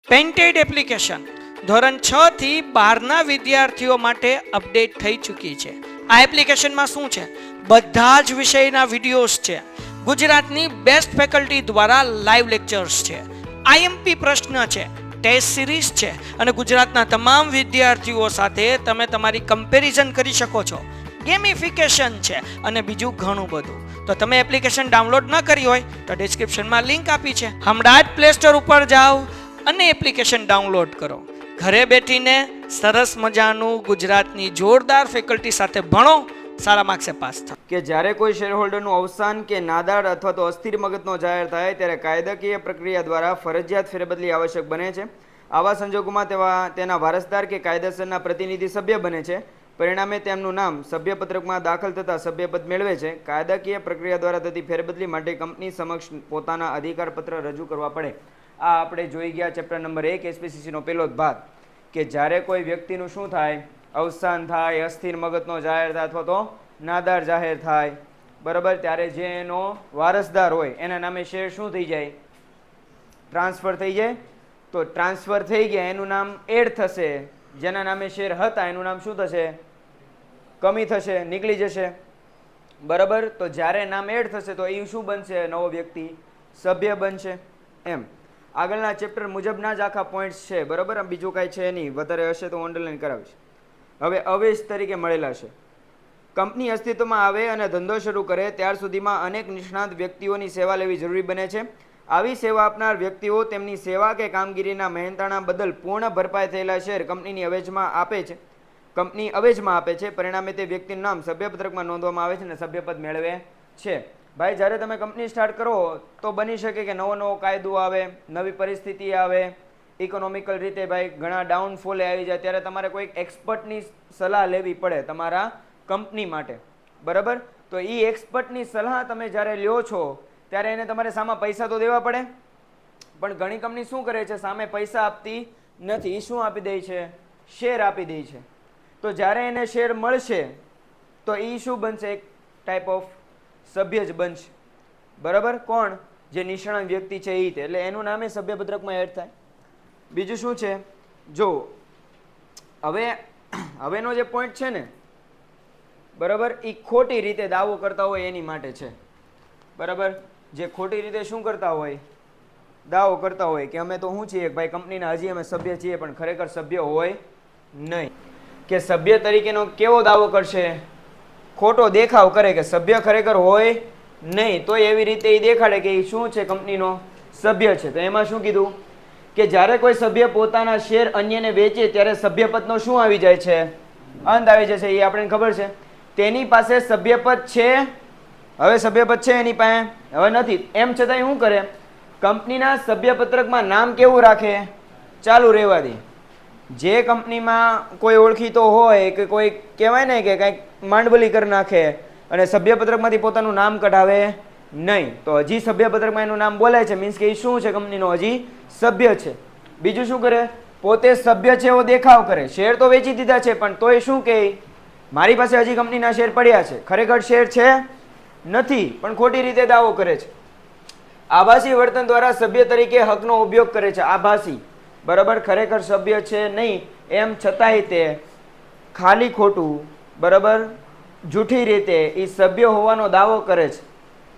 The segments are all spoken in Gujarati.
પેન્ટેડ એપ્લિકેશન ધોરણ 6 થી 12ના વિદ્યાર્થીઓ માટે અપડેટ થઈ ચૂકી છે. આ એપ્લિકેશનમાં શું છે? બધા જ વિષયના વિડીયોઝ છે. ગુજરાતની બેસ્ટ ફેકલ્ટી દ્વારા લાઈવ લેક્ચર્સ છે. આઈએમપી પ્રશ્ન છે, ટેસ્ટ સિરીઝ છે અને ગુજરાતના તમામ વિદ્યાર્થીઓ સાથે તમે તમારી કમ્પેરિઝન કરી શકો છો. ગેમિફિકેશન છે અને બીજું ઘણું બધું. તો તમે એપ્લિકેશન ડાઉનલોડ ન કરી હોય તો ડિસ્ક્રિપ્શનમાં લિંક આપી છે. હમણાં જ પ્લે સ્ટોર ઉપર જાઓ અને એપ્લિકેશન ડાઉનલોડ કરો. ઘરે બેઠીને સરસ મજાનું ગુજરાતની જોરદાર ફેકલ્ટી સાથે ભણો, સારા માર્ક્સે પાસ થાઓ. કે જ્યારે કોઈ શેર હોલ્ડરનું અવસાન કે નાદાર અથવા તો અસ્થિર મગજનો જાહેર થાય ત્યારે કાયદાકીય પ્રક્રિયા દ્વારા ફરજિયાત ફેરબદલી આવશ્યક બને છે. આવા સંજોગોમાં તેના વારસદાર કે કાયદેસરના પ્રતિનિધિ સભ્ય બને છે. પરિણામે તેમનું નામ સભ્યપત્રકમાં દાખલ થતાં સભ્યપદ મેળવે છે. કાયદાકીય પ્રક્રિયા દ્વારા થતી ફેરબદલી માટે કંપની સમક્ષ પોતાના અધિકારપત્ર રજૂ કરવા પડે. આ આપણે જોઈ ગયા ચેપ્ટર નંબર 1 એસપીસીસીનો પહેલો જ ભાગ, કે જ્યારે કોઈ વ્યક્તિનું શું થાય, અવસાન થાય, અસ્થિર મગજનો જાહેર થાય અથવા તો નાદાર જાહેર થાય, બરાબર, ત્યારે જે એનો વારસદાર હોય એના નામે શેર શું થઈ જાય? ટ્રાન્સફર થઈ જાય. તો ટ્રાન્સફર થઈ ગયા એનું નામ એડ થશે. જેના નામે શેર હતા એનું નામ શું થશે? કમી થશે, નીકળી જશે. બરાબર. તો જ્યારે નામ એડ થશે તો એ શું બનશે? નવો વ્યક્તિ સભ્ય બનશે. એમ આગળના ચેપ્ટર મુજબના જ આખા પોઈન્ટ્સ છે. બરાબર. બીજું કાંઈ છે નહીં, વધારે હશે તો ઓનલાઈન કરાવીશ. હવે અવેશ તરીકે મળેલા છે. કંપની અસ્તિત્વમાં આવે અને ધંધો શરૂ કરે ત્યાર સુધીમાં અનેક નિષ્ણાત વ્યક્તિઓની સેવા લેવી જરૂરી બને છે. આવી સેવા આપનાર વ્યક્તિઓ તેમની સેવા કે કામગીરીના મહેનતાણા બદલ પૂર્ણ ભરપાઈ થયેલા શેર કંપનીની અવેજમાં આપે છે. કંપની અવેજમાં આપે છે. પરિણામે તે વ્યક્તિનું નામ સભ્યપત્રકમાં નોંધવામાં આવે છે અને સભ્યપદ મેળવે છે. ભાઈ, જ્યારે તમે કંપની સ્ટાર્ટ કરો તો બની શકે કે નવો કાયદો આવે, નવી પરિસ્થિતિ આવે, ઇકોનોમિકલ રીતે ભાઈ ઘણા ડાઉનફોલે આવી જાય, ત્યારે તમારે કોઈક એક્સપર્ટની સલાહ લેવી પડે તમારા કંપની માટે. બરાબર. તો એ એક્સપર્ટની સલાહ તમે જ્યારે લ્યો છો ત્યારે એને તમારે સામે પૈસા તો દેવા પડે. પણ ઘણી કંપની શું કરે છે? સામે પૈસા આપતી નથી. એ શું આપી દે છે? શેર આપી દે છે. તો જ્યારે એને શેર મળશે તો એ શું બનશે? એક ટાઈપ ઓફ સભ્ય જ બનશે. બરાબર. કોણ? જે નિષ્ણાત વ્યક્તિ છે એ. એટલે એનું નામે સભ્યપત્રકમાં એડ થાય. બીજું શું છે? જો હવેનો જે પોઈન્ટ છે ને, બરાબર, એ ખોટી રીતે દાવો કરતા હોય એની માટે છે. બરાબર. જે ખોટી રીતે શું કરતા હોય? દાવો કરતા હોય કે અમે તો શું છીએ ભાઈ કંપનીના, હજી અમે સભ્ય છીએ, પણ ખરેખર સભ્ય હોય નહીં. કે સભ્ય તરીકેનો કેવો દાવો કરશે? ખોટો દેખાવ કરે કે સભ્ય ખરેખર હોય નહીં, તો એવી રીતે એ દેખાડે કે એ શું છે? કંપનીનો સભ્ય છે. તો એમાં શું કીધું? કે જ્યારે કોઈ સભ્ય પોતાના શેર અન્યને વેચે ત્યારે સભ્યપદનો શું આવી જાય છે? અંત આવી જશે. એ આપણને ખબર છે. તેની પાસે સભ્યપદ છે. હવે સભ્યપદ છે એની પાસે? હવે નથી. એમ છતાંય શું કરે? કંપનીના સભ્યપત્રકમાં નામ કેવું રાખે? ચાલુ રહેવા દે. જે કંપનીમાં કોઈ ઓળખીતો હોય કે કોઈ કહેવાય ને કે કંઈક માંડવલી કરી નાખે અને સભ્યપત્રકમાંથી પોતાનું નામ કઢાવે નહીં, તો હજી સભ્યપત્રકમાં એનું નામ બોલાય છે. મીન્સ કે એ શું છે? કંપનીનો હજી સભ્ય છે. બીજું શું કરે? પોતે સભ્ય છે એવો દેખાવ કરે. શેર તો વેચી દીધા છે પણ તોય શું કહે? મારી પાસે હજી કંપનીના શેર પડ્યા છે. ખરેખર શેર છે નથી, પણ ખોટી રીતે દાવો કરે છે. આભાસી વર્તન દ્વારા સભ્ય તરીકે હકનો ઉપયોગ કરે છે. આભાસી. બરાબર. ખરેખર સભ્ય છે નહીં એમ છતાંય તે ખાલી ખોટું, બરાબર, જૂઠી રીતે એ સભ્ય હોવાનો દાવો કરે છે.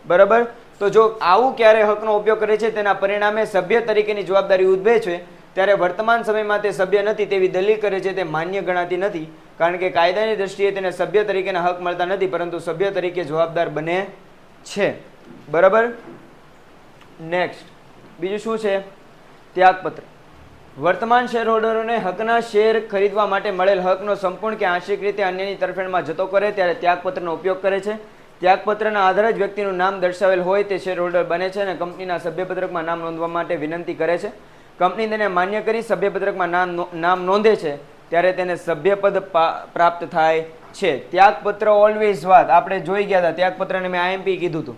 બરાબર. તો જો આવું ક્યારે હકનો ઉપયોગ કરે છે તેના પરિણામે સભ્ય તરીકેની જવાબદારી ઉદ્ભવે છે, ત્યારે વર્તમાન સમયમાં તે સભ્ય નથી તેવી દલીલ કરે છે તે માન્ય ગણાતી નથી. કારણ કે કાયદાની દ્રષ્ટિએ તેને સભ્ય તરીકેના હક મળતા નથી, પરંતુ સભ્ય તરીકે જવાબદાર બને છે. બરાબર. નેક્સ્ટ બીજું શું છે? ત્યાગપત્ર. વર્તમાન શેર હોલ્ડરોને હકના શેર ખરીદવા માટે મળેલ હકનો સંપૂર્ણ કે આંશિક રીતે અન્યની તરફેણમાં જતો કરે ત્યારે ત્યાગપત્રનો ઉપયોગ કરે છે. ત્યાગપત્રના આધારે જ વ્યક્તિનું નામ દર્શાવેલ હોય તે શેર હોલ્ડર બને છે અને કંપનીના સભ્યપત્રકમાં નામ નોંધવા માટે વિનંતી કરે છે. કંપની તેને માન્ય કરી સભ્યપત્રકમાં નામ નોંધે છે ત્યારે તેને સભ્યપદ પ્રાપ્ત થાય છે. ત્યાગપત્ર ઓલવેઝ વાત આપણે જોઈ ગયા હતા. ત્યાગપત્રને મેં આઈએમપી કીધું હતું.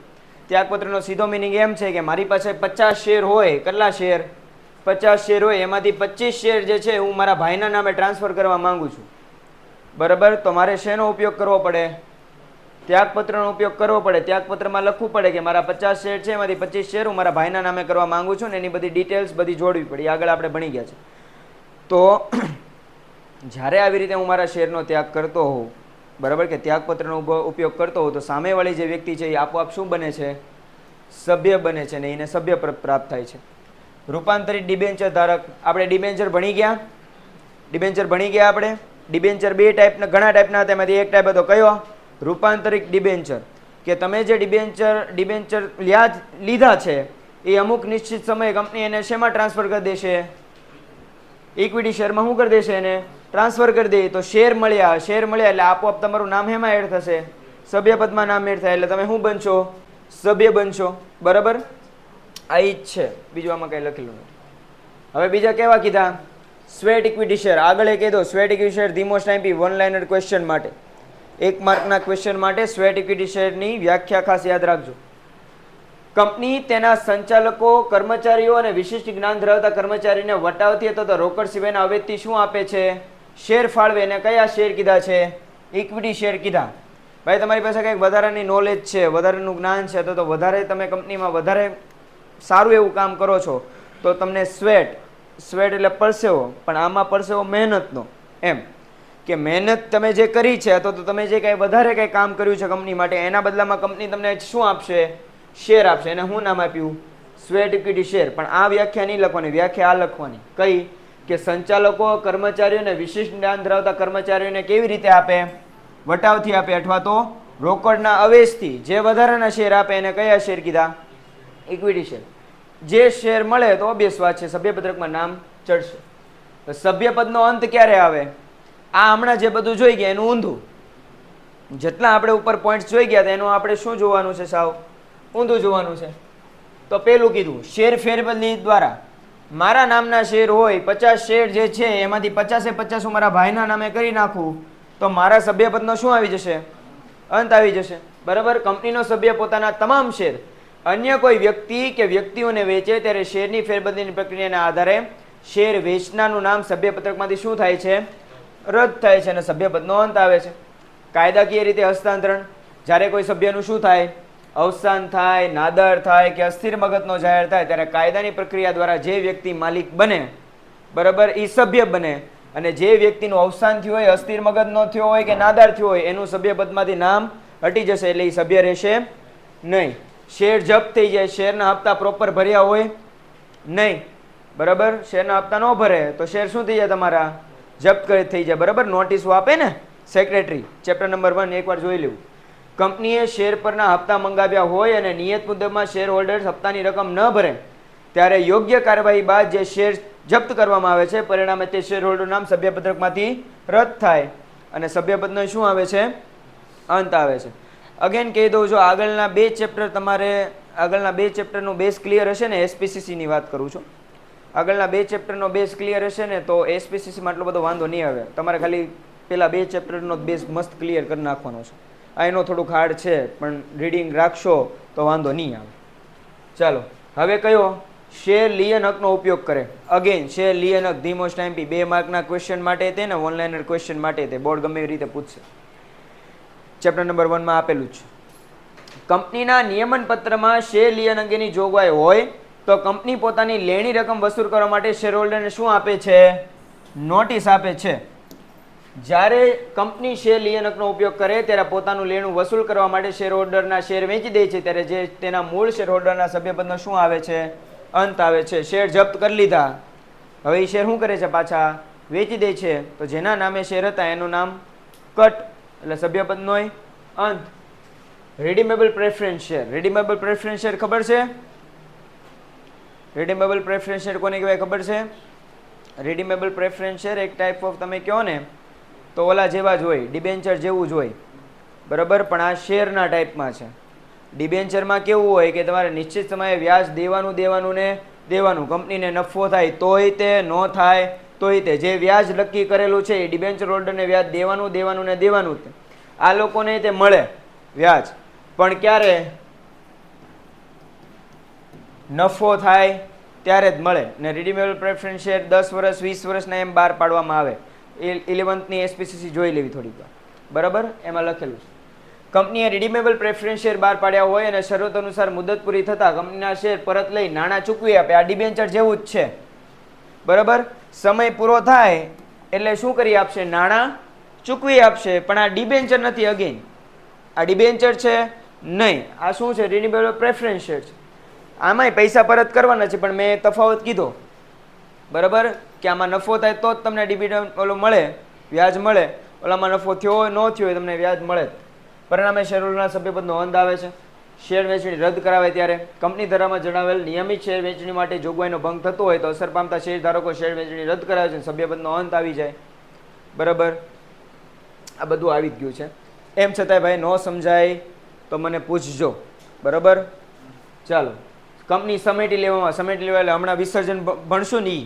ત્યાગપત્રનો સીધો મિનિંગ એમ છે કે મારી પાસે 50 શેર હોય. કેટલા શેર? 50 શેર હોય. એમાંથી 25 શેર જે છે હું મારા ભાઈના નામે ટ્રાન્સફર કરવા માંગુ છું. બરાબર. તો મારે શેનો ઉપયોગ કરવો પડે? ત્યાગપત્રનો ઉપયોગ કરવો પડે. ત્યાગપત્રમાં લખવું પડે કે મારા 50 શેર છે, એમાંથી 25 શેર હું મારા ભાઈના નામે કરવા માંગુ છું ને એની બધી ડિટેલ્સ બધી જોડવી પડે. આગળ આપણે ભણી ગયા છે. તો જ્યારે આવી રીતે હું મારા શેરનો ત્યાગ કરતો હોઉં, બરાબર, કે ત્યાગપત્રનો ઉપયોગ કરતો હોઉં, તો સામેવાળી જે વ્યક્તિ છે એ આપોઆપ શું બને છે? સભ્ય બને છે ને એને સભ્ય પ્રાપ્ત થાય છે. રૂપાંતરિત ડિબેન્ચર ધારક. આપણે ડિબેન્ચર ભણી ગયા. આપણે ડિબેન્ચર બે ટાઈપના, ઘણા ટાઈપના હતા, એમાંથી એક ટાઈપ હતો કયો? રૂપાંતરિત ડિબેન્ચર. કે તમે જે ડિબેન્ચર લીધા છે એ અમુક નિશ્ચિત સમયે કંપની એને શેમાં ટ્રાન્સફર કરી દેશે? ઇક્વિટી શેરમાં શું કરી દેશે? એને ટ્રાન્સફર કરી દે. તો શેર મળ્યા એટલે આપોઆપ તમારું નામ હેમાં એડ થશે? સભ્યપદમાં નામ એડ થાય એટલે તમે શું બનશો? સભ્ય બનશો. બરાબર, આ જ છે, બીજું આમાં કઈ લખેલું નથી. હવે બીજા કેવા કીધા? Sweat equity share. આગળ એ કીધું sweat equity share the most આઈમ્પી one liner question માટે, 1 માર્કના ક્વેશ્ચન માટે સ્વેટ ઇક્વિટી શેરની વ્યાખ્યા ખાસ યાદ રાખજો. કંપની તેના સંચાલકો, કર્મચારીઓ અને વિશિષ્ટ જ્ઞાન ધરાવતા કર્મચારીને વટાવથી અથવા રોકડ સિવાયના અવેજથી શું આપે છે? શેર ફાળવે. અને કયા શેર કીધા છે? ઇક્વિટી શેર કીધા. ભાઈ તમારી પાસે કંઈક વધારાની નોલેજ છે, વધારાનું જ્ઞાન છે, તો વધારે તમે કંપનીમાં વધારે સારું એવું કામ કરો છો તો તમને સ્વેટ એટલે પરસેવો, પણ આમાં પરસેવો મહેનતનો, એમ કે મહેનત તમે જે કરી છે અથવા તો તમે જે કંઈ વધારે કંઈ કામ કર્યું છે કંપની માટે, એના બદલામાં કંપની તમને શું આપશે? શેર આપશે. એને શું નામ આપ્યું? Sweat equity share. પણ આ વ્યાખ્યા નહીં લખવાની, વ્યાખ્યા આ લખવાની. કઈ? કે સંચાલકો, કર્મચારીઓને, વિશિષ્ટ જ્ઞાન ધરાવતા કર્મચારીઓને કેવી રીતે આપે? વટાવથી આપે અથવા તો રોકડના અવેજથી. જે વધારાના શેર આપે એને કયા શેર કીધા? Equity share. જે શેર મળે તો ઓબ્વિયસ વાત છે સભ્યપત્રકમાં નામ ચડશે. સભ્યપદનો અંત ક્યારે આવે? આ હમણાં જે બધું જોઈ ગયા એનું ઊંધું. જેટલા આપણે ઉપર પોઈન્ટ્સ જોઈ ગયા એનું આપણે શું જોવાનું છે? સાવ ઊંધું જોવાનું છે. તો પેલું કીધું શેર ફેરબદલી દ્વારા મારા નામના શેર હોય, 50 શેર જે છે એમાંથી 50 હું મારા ભાઈના નામે કરી નાખું તો મારા સભ્યપદનો શું આવી જશે? અંત આવી જશે. બરાબર. કંપનીનો સભ્ય પોતાના તમામ શેર અન્ય કોઈ વ્યક્તિ કે વ્યક્તિઓને વેચે ત્યારે શેરની ફેરબદલીની પ્રક્રિયાના આધારે શેર વેચનારનું નામ સભ્યપત્રકમાંથી શું થાય છે? રદ થાય છે અને સભ્યપદનો અંત આવે છે. કાયદાકીય રીતે હસ્તાંતરણ. જ્યારે કોઈ સભ્યનું શું થાય? અવસાન થાય, નાદર થાય કે અસ્થિર મગજનો જાહેર થાય ત્યારે કાયદાની પ્રક્રિયા દ્વારા જે વ્યક્તિ માલિક બને, બરાબર, એ સભ્ય બને. અને જે વ્યક્તિનું અવસાન થયું હોય, અસ્થિર મગજનો થયો હોય કે નાદાર થયો હોય એનું સભ્યપદમાંથી નામ હટી જશે એટલે એ સભ્ય રહેશે નહીં. શેર જપ્ત થઈ જાય, શેરના હપ્તા પ્રોપર ભર્યા હોય નહીં, બરાબર, શેરના હપ્તા ન ભરે તો શેર શું થઈ જાય? તમારા જપ્ત કરી થઈ જાય. બરાબર. નોટિસો આપે ને સેક્રેટરી, ચેપ્ટર નંબર 1 એકવાર જોઈ લેવું. કંપનીએ શેર પરના હપ્તા મંગાવ્યા હોય અને નિયત મુદ્દતમાં શેર હોલ્ડર્સ હપ્તાની રકમ ન ભરે ત્યારે યોગ્ય કાર્યવાહી બાદ જે શેર જપ્ત કરવામાં આવે છે પરિણામે તે શેર હોલ્ડર નામ સભ્યપત્રકમાંથી રદ થાય અને સભ્યપદનો શું આવે છે? અંત આવે છે. અગેન કહી દઉં, જો આગળના 2 ચેપ્ટર તમારે આગળના 2 ચેપ્ટરનું બેઝ ક્લિયર હશે ને, એસપીસીસીની વાત કરું છું, આગળના 2 ચેપ્ટરનો બેઝ ક્લિયર હશે ને તો એસપીસીસીમાં આટલો બધો વાંધો નહીં આવે. તમારે ખાલી પેલા 2 ચેપ્ટરનો બેઝ મસ્ત ક્લિયર કરી નાખવાનો છે. આ એનો થોડુંક હાર્ડ છે પણ રીડિંગ રાખશો તો વાંધો નહીં આવે. ચાલો હવે કયો? શેર લિયન હકનો ઉપયોગ કરે. અગેન શેર લિયન હક ધી મોસ્ટ આઈમ્પી 2 માર્કના ક્વેશ્ચન માટે તે ને ઓનલાઈનર ક્વેશ્ચન માટે તે બોર્ડ ગમે એવી રીતે પૂછશે. ચેપ્ટર નંબર 1 માં આપેલું છે. કંપનીના નિયમન પત્રમાં શેર લિયન અંગેની જોગવાઈ હોય તો કંપની પોતાની લેણી રકમ વસૂલ કરવા માટે શેર હોલ્ડરને શું આપે છે? નોટિસ આપે છે. જ્યારે કંપની શેર લિયન હકનો ઉપયોગ કરે ત્યારે પોતાનું લેણું વસૂલ કરવા માટે શેર હોલ્ડરના શેર વેચી દે છે ત્યારે જે તેના મૂળ શેર હોલ્ડરના સભ્યપદનો શું આવે છે? અંત આવે છે. શેર જપ્ત કરી લીધા, હવે એ શેર શું કરે છે? પાછા વેચી દે છે. તો જેના નામે શેર હતા એનું નામ કટ એટલે સભ્યપદનો અંત. Redeemable preference share. Redeemable preference share ખબર છે? રિડીમેબલ પ્રેફરન્સ શેર કોને કહેવાય ખબર છે? રિડીમેબલ પ્રેફરન્સ શેર એક ટાઈપ ઓફ તમે કહો ને તો ઓલા જેવા જ હોય, ડિબેન્ચર જેવું જ હોય, બરાબર, પણ આ શેરના ટાઈપમાં છે. ડિબેન્ચરમાં કેવું હોય કે તમારે નિશ્ચિત સમયે વ્યાજ દેવાનું ને દેવાનું. કંપનીને નફો થાય તોય તે, ન થાય તોય તે. જે વ્યાજ નક્કી કરેલું છે એ ડિબેન્ચર હોલ્ડરને વ્યાજ દેવાનું ને દેવાનું. આ લોકોને તે મળે વ્યાજ, પણ ક્યારે? નફો થાય ત્યારે જ મળે. ને રિડીમેબલ પ્રેફરન્સ શેર 10 વર્ષ 20 વર્ષના એમ બહાર પાડવામાં આવે. 11th ની એસપીસીસી જોઈ લેવી થોડીક વાર, બરાબર, એમાં લખેલું છે. કંપનીએ રિડીમેબલ પ્રેફરન્સ શેર બહાર પાડ્યા હોય અને શરતો અનુસાર મુદત પૂરી થતાં કંપનીના શેર પરત લઈ નાણાં ચૂકવી આપે. આ ડિબેન્ચર જેવું જ છે, બરાબર. સમય પૂરો થાય એટલે શું કરી આપશે? નાણાં ચૂકવી આપશે. પણ આ ડિબેન્ચર નથી. અગેન આ ડિબેન્ચર છે નહીં. આ શું છે? રિડીમેબલ પ્રેફરન્સ શેર છે. આમાંય પૈસા પરત કરવાના છે, પણ મેં તફાવત કીધો, બરાબર, કે આમાં નફો થાય તો જ તમને ડિવિડન્ડ ઓલો મળે, વ્યાજ મળે. ઓલામાં નફો થયો હોય ન થયો હોય તમને વ્યાજ મળે. પરિણામે શેરહોલ્ડરના સભ્યપદનો અંત આવે છે. શેર વેચણી રદ કરાવે ત્યારે કંપની ધારામાં જણાવેલ નિયમિત શેર વેચણી માટે જોગવાઈનો ભંગ થતો હોય તો અસર પામતા શેર ધારકો શેર વેચણી રદ કરાવે છે, સભ્યપદનો અંત આવી જાય. બરાબર, આ બધું આવી જ ગયું છે. એમ છતાંય ભાઈ ન સમજાય તો મને પૂછજો, બરાબર. ચાલો, કંપની સમેટી લેવામાં, સમેટી લેવા એટલે હમણાં વિસર્જન ભણશું ને,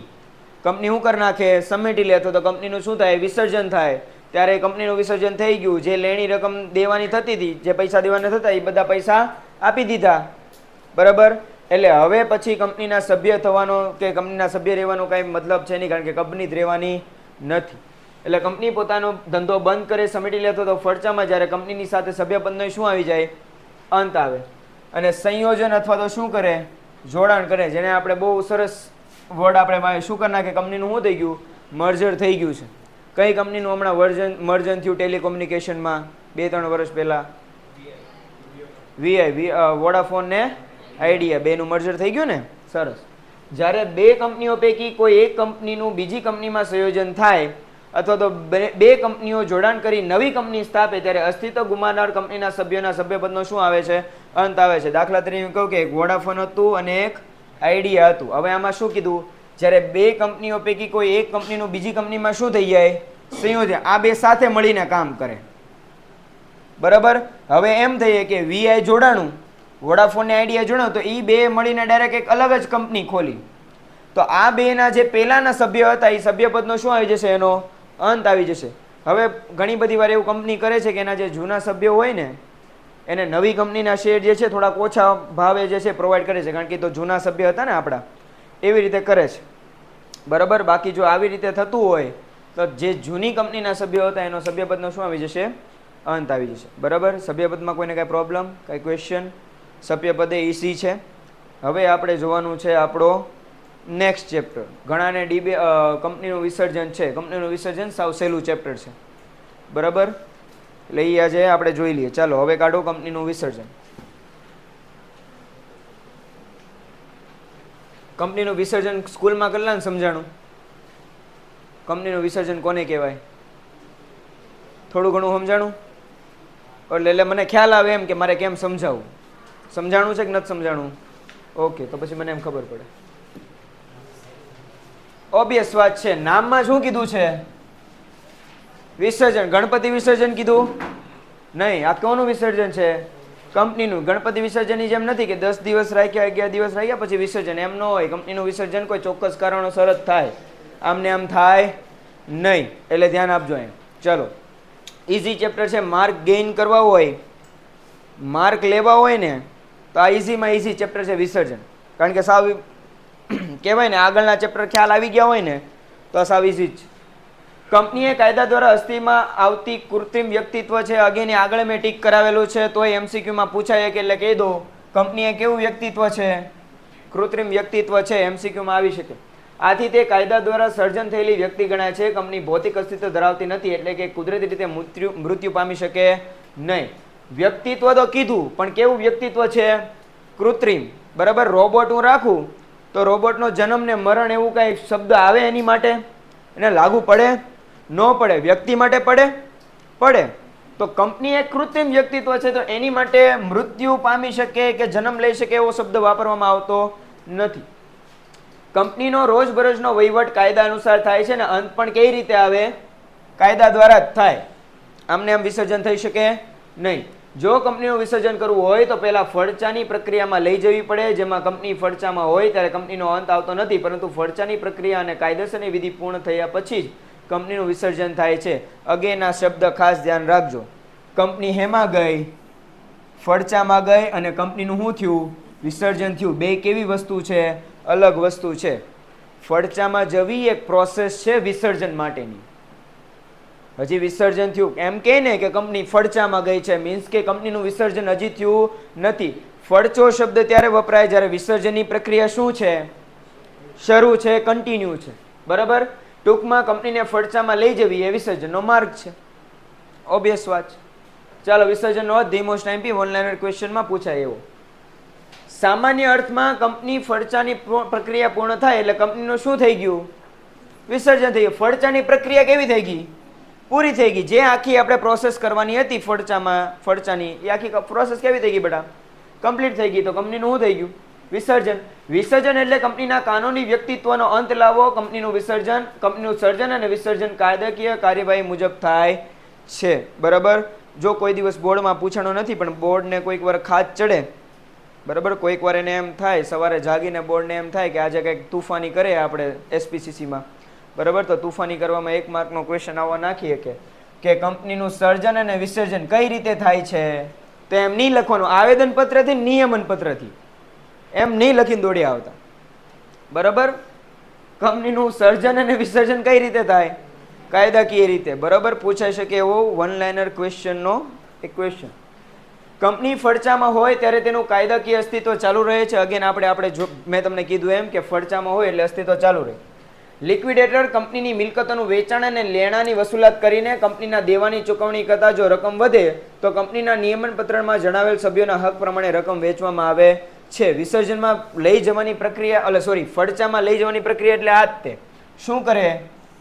કંપની શું કરી નાખે? સમેટી લે. તો કંપનીનું શું થાય? વિસર્જન થાય. ત્યારે કંપનીનું વિસર્જન થઈ ગયું. જે લેણી રકમ દેવાની થતી હતી, જે પૈસા દેવાના થતા, એ બધા પૈસા આપી દીધા, બરાબર. એટલે હવે પછી કંપનીના સભ્ય થવાનો કે કંપનીના સભ્ય રહેવાનો કાંઈ મતલબ છે નહીં, કારણ કે કંપની જ રહેવાની નથી. એટલે કંપની પોતાનો ધંધો બંધ કરે, સમેટી લેતો તો ફરચામાં જ્યારે કંપનીની સાથે સભ્યપદનો શું આવી જાય? અંત આવે. અને સંયોજન અથવા તો શું કરે? જોડાણ કરે. જેને આપણે બહુ સરસ વર્ડ આપણે શું કરી નાખે? કંપનીનું શું થઈ ગયું? મર્જર થઈ ગયું છે. કઈ કંપનીનું હમણાં મર્જન થયું ટેલિકોમ્યુનિકેશનમાં 2-3 વર્ષ પહેલા? વોડાફોન ને આઈડિયા, બેનું મર્જર થઈ ગયું ને. સરસ. જ્યારે બે કંપનીઓ પૈકી કોઈ એક કંપનીનું બીજી કંપનીમાં સંયોજન થાય અથવા તો બે કંપનીઓ જોડાણ કરી નવી કંપની સ્થાપે ત્યારે અસ્તિત્વ ગુમાવનાર કંપનીના સભ્યોના સભ્યપદનો શું આવે છે? અંત આવે છે. દાખલા તરીકે કહું કે એક વોડાફોન હતું અને એક આઈડિયા હતું. હવે આમાં શું કીધું? જ્યારે બે કંપનીઓ પૈકી કોઈ એક કંપનીનું બીજી કંપનીમાં શું થઈ જાય? સંયોજન. આ બે સાથે મળીને કામ કરે, બરાબર. હવે એમ થઈએ કે વીઆઈ જોડાણું, વોડાફોન ને આઈડિયા જોડાણું, તો એ બે મળીને ડાયરેક્ટ એક અલગ જ કંપની ખોલી. તો આ બેના જે પહેલાના સભ્ય હતા એ સભ્યપદનો શું આવી જશે? એનો અંત આવી જશે. હવે ઘણી બધી વાર એવું કંપની કરે છે કે એના જે જૂના સભ્યો હોય ને એને નવી કંપનીના શેર જે છે થોડાક ઓછા ભાવે જે છે પ્રોવાઈડ કરે છે, કારણ કે તો જૂના સભ્ય હતા ને આપણા, એવી રીતે કરે છે, બરાબર. બાકી જો આવી રીતે થતું હોય તો જે જૂની કંપનીના સભ્યો હતા એનો સભ્યપદનો શું આવી જશે? અંત આવી જશે, બરાબર. સભ્યપદમાં કોઈને કાંઈ પ્રોબ્લેમ, કાંઈ ક્વેશ્ચન? સભ્યપદ એ ઇઝી છે. હવે આપણે જોવાનું છે આપણો નેક્સ્ટ ચેપ્ટર. ઘણાને કંપનીનું વિસર્જન છે. કંપનીનું વિસર્જન સાવ સહેલું ચેપ્ટર છે, બરાબર. એટલે એ આજે આપણે જોઈ લઈએ. ચાલો હવે કાઢો કંપનીનું વિસર્જન. કંપનીનું વિસર્જન સ્કૂલમાં કેટલા ને સમજાણું? કંપનીનું વિસર્જન કોને કહેવાય? થોડું ઘણું સમજાણું? એટલે મને ખ્યાલ આવે એમ કે મારે કેમ સમજાવવું. સમજાણું છે કે નથી સમજાણું? ઓકે, તો પછી મને એમ ખબર પડે. ઓબ્વિયસ વાત છે. નામમાં શું કીધું છે? વિસર્જન. ગણપતિ વિસર્જન કીધું નહીં. આ કોનું વિસર્જન છે? કંપનીનું. ગણપતિ વિસર્જનની જેમ નથી કે 10 દિવસ રાખ્યા, 11 દિવસ રાખ્યા પછી વિસર્જન, એમ ન હોય. કંપનીનું વિસર્જન કોઈ ચોક્કસ કારણોસર જ થાય, આમને આમ થાય નહીં. એટલે ધ્યાન આપજો એમ. ચલો, ઇઝી ચેપ્ટર છે. માર્ક ગેઇન કરવા હોય, માર્ક લેવા હોય ને તો આ ઇઝીમાં ઇઝી ચેપ્ટર છે વિસર્જન. કારણ કે સાવ કહેવાય ને આગળના ચેપ્ટર ખ્યાલ આવી ગયા હોય ને તો સાવ ઇઝી જ. કંપનીએ કાયદા દ્વારા અસ્તિત્વમાં આવતી કૃત્રિમ વ્યક્તિત્વ છે. અગેન આગળ મેં ટીક કરાવેલું છે તોય એમસીક્યુમાં પૂછાય કે એટલે કહી દો કંપનીએ કેવું વ્યક્તિત્વ છે? કૃત્રિમ વ્યક્તિત્વ છે. એમસીક્યુમાં આવી શકે. આથી તે કાયદા દ્વારા સર્જન થયેલી વ્યક્તિ ગણાય છે. કંપની ભૌતિક અસ્તિત્વ ધરાવતી નથી, એટલે કે કુદરતી રીતે મૃત્યુ પામી શકે નહીં. વ્યક્તિત્વ તો કીધું, પણ કેવું વ્યક્તિત્વ છે? કૃત્રિમ, બરાબર. રોબોટ હું રાખું તો રોબોટનો જન્મ ને મરણ એવું કાંઈ શબ્દ આવે એની માટે? એને લાગુ પડે? ન પડે. વ્યક્તિ માટે પડે? પડે. તો કંપની એક કૃત્રિમ વ્યક્તિત્વ છે તો એની માટે મૃત્યુ પામી શકે કે જન્મ લઈ શકે એવો શબ્દ વાપરવામાં આવતો નથી. કંપનીનો રોજબરોજનો વહીવટ કાયદા અનુસાર થાય છે ને અંત પણ કઈ રીતે આવે? કાયદા દ્વારા જ થાય. આમને આમ વિસર્જન થઈ શકે નહીં. જો કંપનીનું વિસર્જન કરવું હોય તો પહેલા ફડચાની પ્રક્રિયામાં લઈ જવી પડે, જેમાં કંપની ફડચામાં હોય ત્યારે કંપનીનો અંત આવતો નથી, પરંતુ ફડચાની પ્રક્રિયા અને કાયદેસરની વિધિ પૂર્ણ થયા પછી જ કંપનીનું વિસર્જન થાય છે. અગેન આ શબ્દ ખાસ ધ્યાન રાખજો. કંપની હેમાં ગઈ? ફડચામાં ગઈ અને કંપનીનું શું થયું? વિસર્જન થયું. બે કેવી વસ્તુ છે? અલગ વસ્તુ છે. ફડચામાં જવી એક પ્રોસેસ છે વિસર્જન માટેની, હજી વિસર્જન થયું એમ કહે ને કે કંપની ફડચામાં ગઈ છે, મીન્સ કે કંપનીનું વિસર્જન હજી થયું નથી. ફડચો શબ્દ ત્યારે વપરાય જ્યારે વિસર્જનની પ્રક્રિયા શું છે, શરૂ છે, કન્ટિન્યુ છે. બરાબર. ટૂંકમાં કંપનીને ફડચામાં લઈ જવી એ વિસર્જનનો માર્ગ છે. ઓબ્વિયસ વાત છે. ચાલો, વિસર્જનનો અર્થ the most IMP one liner ક્વેશ્ચનમાં પૂછાય એવો. સામાન્ય અર્થમાં કંપની ફડચાની પ્રક્રિયા પૂર્ણ થાય એટલે કંપનીનું શું થઈ ગયું, વિસર્જન થઈ ગયું. ફડચાની પ્રક્રિયા કેવી થઈ ગઈ, પૂરી થઈ ગઈ. જે આખી આપણે પ્રોસેસ કરવાની હતી ફડચાની એ આખી પ્રોસેસ કેવી થઈ ગઈ બેટા, કમ્પ્લીટ થઈ ગઈ. તો કંપનીનું શું થઈ ગયું, વિસર્જન. વિસર્જન એટલે કંપનીના કાનૂની વ્યક્તિત્વનો અંત લાવવો. કંપનીનું વિસર્જન, કંપનીનું સર્જન અને વિસર્જન કાયદાકીય કાર્યવાહી મુજબ થાય છે. બરાબર. જો કોઈ દિવસ બોર્ડમાં પૂછાણો નથી, પણ બોર્ડને કોઈક વાર ખાત ચડે, બરાબર, કોઈક વાર એને એમ થાય, સવારે જાગીને બોર્ડને એમ થાય કે આજે કંઈક તૂફાની કરે આપણે એસપીસીસીમાં, બરાબર, તો તૂફાની કરવામાં 1 માર્કનો ક્વેશ્ચન આવવા નાખીએ કે કંપનીનું સર્જન અને વિસર્જન કઈ રીતે થાય છે, તો એમ નહીં લખવાનું, આવેદનપત્રથી નિયમન પત્રથી એમ નહીં લખીને દોડી આવતા. બરાબર. કંપનીનું સર્જન અને વિસર્જન કઈ રીતે થાય, કાયદાકીય રીતે. બરાબર. પૂછાઈ શકે એવો વન લાઇનર ક્વેશ્ચનનો એક ક્વેશ્ચન. કંપની ફડચામાં હોય ત્યારે તેનું કાયદાકીય અસ્તિત્વ ચાલુ રહે છે. અગેન આપણે મેં તમને કીધું એમ કે ફડચામાં હોય એટલે અસ્તિત્વ ચાલુ રહે. લિક્વિડેટર કંપનીની મિલકતોનું વેચાણ અને લેણાની વસૂલાત કરીને કંપનીના દેવાની ચૂકવણી કરતા જો રકમ વધે તો કંપનીના નિયમન પત્રમાં જણાવેલ સભ્યોના હક પ્રમાણે રકમ વેચવામાં આવે છે. વિસર્જનમાં લઈ જવાની પ્રક્રિયા ફડચામાં લઈ જવાની પ્રક્રિયા એટલે આ જ તે. શું કરે,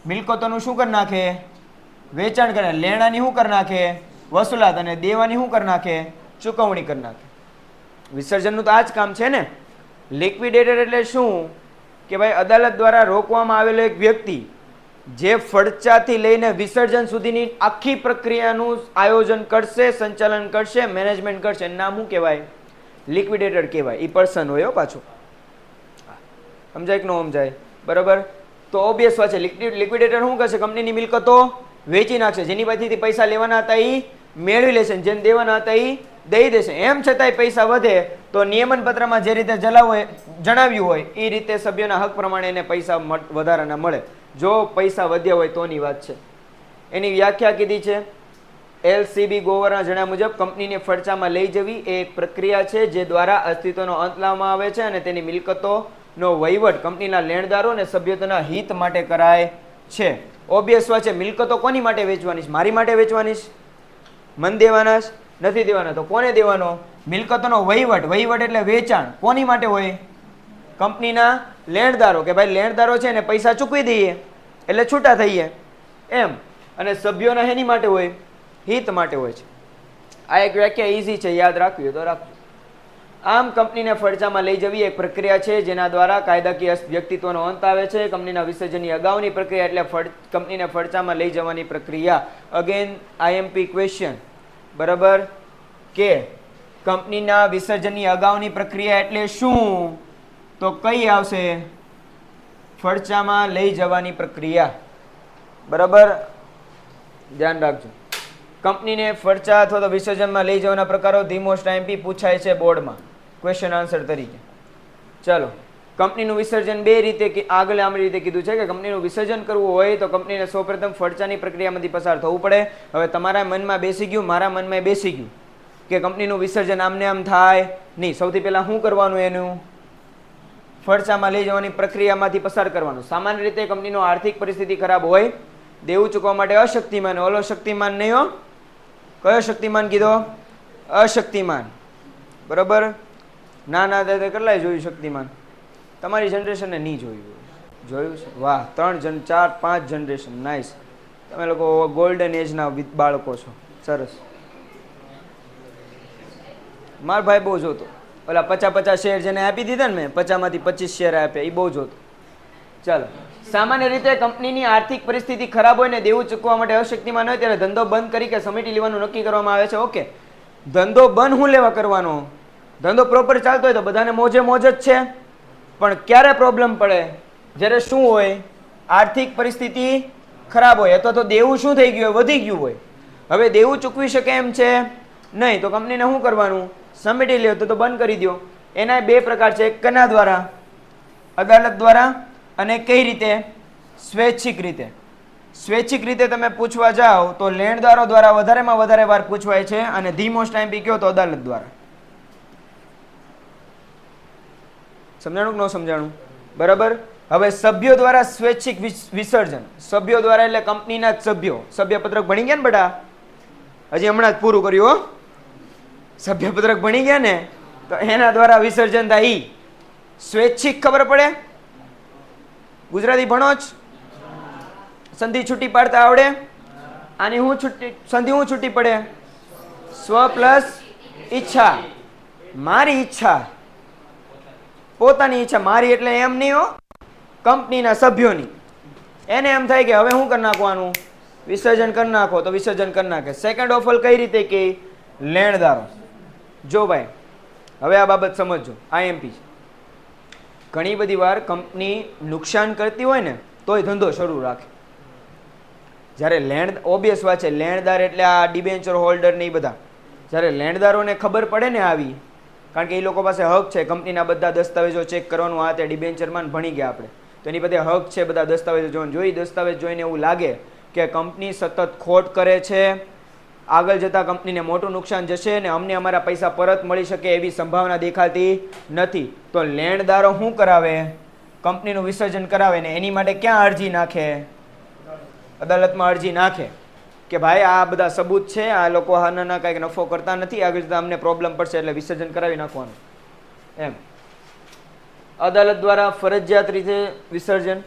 મિલકતોનું શું કરી નાખે, વેચાણ કરે, લેણાની શું કરી નાખે, વસૂલાત, અને દેવાની શું કરી નાખે, ચૂકવણી કરી નાખે. વિસર્જનનું તો આ જ કામ છે ને. લિક્વિડેટર એટલે શું કે ભાઈ અદાલત દ્વારા રોકવામાં આવેલો એક વ્યક્તિ જે ફડચાથી લઈને વિસર્જન સુધીની આખી પ્રક્રિયાનું આયોજન કરશે, સંચાલન કરશે, મેનેજમેન્ટ કરશે, નામ શું કહેવાય, લિક્વિડેટર કહેવાય. એ પર્સન હોય પાછું. સમજાય કે ન સમજાય? બરાબર. તો ઓબ્વિયસ વાત છે, લિક્વિડેટર શું કરશે, કંપનીની મિલકતો વેચી નાખશે. જેની પાસેથી પૈસા લેવાના હતા એ મેળવી લેશે, જેને દેવાના હતા એ દઈ દેશે. એમ છતાંય પૈસા વધે તો નિયમન પત્રમાં જે રીતે જણાવ્યું હોય એ રીતે સભ્યોના હક પ્રમાણે એને પૈસા વધારાના મળે. જો પૈસા વધ્યા હોય તોની વાત છે. એની વ્યાખ્યા કીધી છે LCB ગોવરના જણાવ્યા મુજબ કંપનીને ફડચામાં લઈ જવી એ એક પ્રક્રિયા છે જે દ્વારા અસ્તિત્વનો અંત લાવવામાં આવે છે અને તેની મિલકતોનો વહીવટ કંપનીના લેણદારો અને સભ્યતાના હિત માટે કરાય છે. ઓબ્વિયસ વાત છે, મિલકતો કોની માટે વેચવાની છે, મારી માટે વેચવાની છે, મન દેવાના નથી દેવાના, તો કોને દેવાનો, મિલકતોનો વહીવટ એટલે વેચાણ કોની માટે હોય, કંપનીના લેણદારો, કે ભાઈ લેણદારો છે ને પૈસા ચૂકવી દઈએ એટલે છૂટા થઈએ એમ. અને સભ્યોના હેની માટે હોય, હિત માટે હોય છે. આ એક વ્યાખ્યા ઈઝી છે, યાદ રાખવી હોય તો રાખજો. આમ કંપનીને ફડચામાં લઈ જવી એક પ્રક્રિયા છે જેના દ્વારા કાયદાકીય વ્યક્તિત્વનો અંત આવે છે. કંપનીના વિસર્જનની અગાઉની પ્રક્રિયા એટલે કંપનીને ફડચામાં લઈ જવાની પ્રક્રિયા. અગેન IMP ક્વેશ્ચન, બરાબર, કે કંપનીના વિસર્જનની અગાઉની પ્રક્રિયા એટલે શું, તો કઈ આવશે, ફડચામાં લઈ જવાની પ્રક્રિયા. બરાબર, ધ્યાન રાખજો. કંપનીને ફડચા અથવા તો વિસર્જનમાં લઈ જવાના પ્રકારો ધી મોસ્ટ IMP પૂછાય છે બોર્ડમાં ક્વેશ્ચન આન્સર તરીકે. ચાલો, કંપનીનું વિસર્જન બે રીતે, આગળ આમ રીતે કીધું છે કે કંપનીનું વિસર્જન કરવું હોય તો કંપનીને સૌપ્રથમ ફડચાની પ્રક્રિયામાંથી પસાર થવું પડે. હવે તમારા મનમાં બેસી ગયું, મારા મનમાં બેસી ગયું કે કંપનીનું વિસર્જન આમને આમ થાય નહીં. સૌથી પહેલા શું કરવાનું, એનું ફડચામાં લઈ જવાની પ્રક્રિયામાંથી પસાર કરવાનું. સામાન્ય રીતે કંપનીનો આર્થિક પરિસ્થિતિ ખરાબ હોય, દેવું ચૂકવવા માટે અશક્તિમાન, ઓલો શક્તિમાન નહીં હો. કયો શક્તિમાન કીધો, અશક્તિમાન. બરાબર. ના કેટલાય જોયું શક્તિમાન, તમારી જનરેશનને નહીં જોયું છે? વાહ, 3 4 5 જનરેશન, નાઇસ. તમે લોકો ગોલ્ડન એજના બાળકો છો, સરસ. મારો ભાઈ બહુ જોતો, ઓલા 50 શેર જેને આપી દીધા ને મેં, 50માંથી 25 શેર આપ્યા, એ બહુ જોતો. ચાલો, સામાન્ય રીતે કંપનીની આર્થિક પરિસ્થિતિ ખરાબ હોય ને દેવું ચૂકવવા માટે અશક્તિમાન હોય ત્યારે ધંધો બંધ કરી કે સમેટી લેવાનું નક્કી કરવામાં આવે છે. ઓકે, ધંધો બંધ શું લેવા કરવાનો, ધંધો પ્રોપર ચાલતો હોય તો બધાને મોજે મોજ જ છે. પણ ક્યારે પ્રોબ્લેમ પડે, જ્યારે શું હોય, આર્થિક પરિસ્થિતિ ખરાબ હોય અથવા તો દેવું શું થઈ ગયું હોય, વધી ગયું હોય. હવે દેવું ચૂકવી શકે એમ છે નહીં, તો કંપનીને શું કરવાનું, સમેટી લ્યો તો બંધ કરી દો. એના બે પ્રકાર છે, એક કના દ્વારા, અદાલત દ્વારા, અને કઈ રીતે, સ્વૈચ્છિક રીતે. સ્વૈચ્છિક રીતે તમે પૂછવા જાઓ તો લેણદારો દ્વારા વધારેમાં વધારે વાર પૂછવાય છે અને ધી મોસ્ટ ટાઈમ પી કયો તો અદાલત દ્વારા. સમજાણું કે ન સમજાણું? બરાબર. હવે સભ્યો દ્વારા સ્વૈચ્છિક વિસર્જન. સભ્યો દ્વારા એટલે કંપનીના જ સભ્યો. સભ્યપત્રક ભણી ગયા ને બેટા? હજી હમણાં જ પૂરું કર્યું હો. સભ્યપત્રક ભણી ગયા ને તો એના દ્વારા વિસર્જન થાય. ઈ સ્વૈચ્છિક ખબર પડે? ગુજરાતી ભણો જ? સંધિ છૂટી પાડતા આવડે? આની હું છૂટી સંધિ હું છૂટી પડે? સ્વ પ્લસ ઈચ્છા. મારી ઈચ્છા, પોતાની ઈચ્છા. મારી એટલે એમ નહીં હો, કંપનીના સભ્યોની. એને એમ થાય કે હવે શું કરી નાખવાનું, વિસર્જન કરી નાખો તો વિસર્જન કરી નાખે. સેકન્ડ ઓફ ઓલ કઈ રીતે કે લેણદારો. જો ભાઈ હવે આ બાબત સમજજો. આઈએમપી ઘણી બધી વાર કંપની નુકસાન કરતી હોય ને તોય ધંધો શરૂ રાખે. જ્યારે ઓબ્વિયસ વાત છે, લેણદાર એટલે આ ડિબેન્ચર હોલ્ડર ને એ બધા. જ્યારે લેણદારોને ખબર પડે ને આવી, કારણ કે એ લોકો પાસે હક છે કંપનીના બધા દસ્તાવેજો ચેક કરવાનું. આ તે ડિબેન્ચરમાં ભણી ગયા આપણે, તો એની બધે હક છે બધા દસ્તાવેજો જોઈને. જોઈ દસ્તાવેજ જોઈને એવું લાગે કે કંપની સતત ખોટ કરે છે, આગળ જતાં કંપનીને મોટું નુકસાન જશે ને અમને અમારા પૈસા પરત મળી શકે એવી સંભાવના દેખાતી નથી, તો લેણદારો શું કરાવે? કંપનીનું વિસર્જન કરાવે ને એની માટે ક્યાં અરજી નાખે? અદાલતમાં અરજી નાખે કે ભાઈ આ બધા સબૂત છે, આ લોકો હાના કાંઈક નફો કરતા નથી, આગળ જતાં અમને પ્રોબ્લેમ પડશે એટલે વિસર્જન કરાવી નાખવાનું. એમ અદાલત દ્વારા ફરજિયાત રીતે વિસર્જન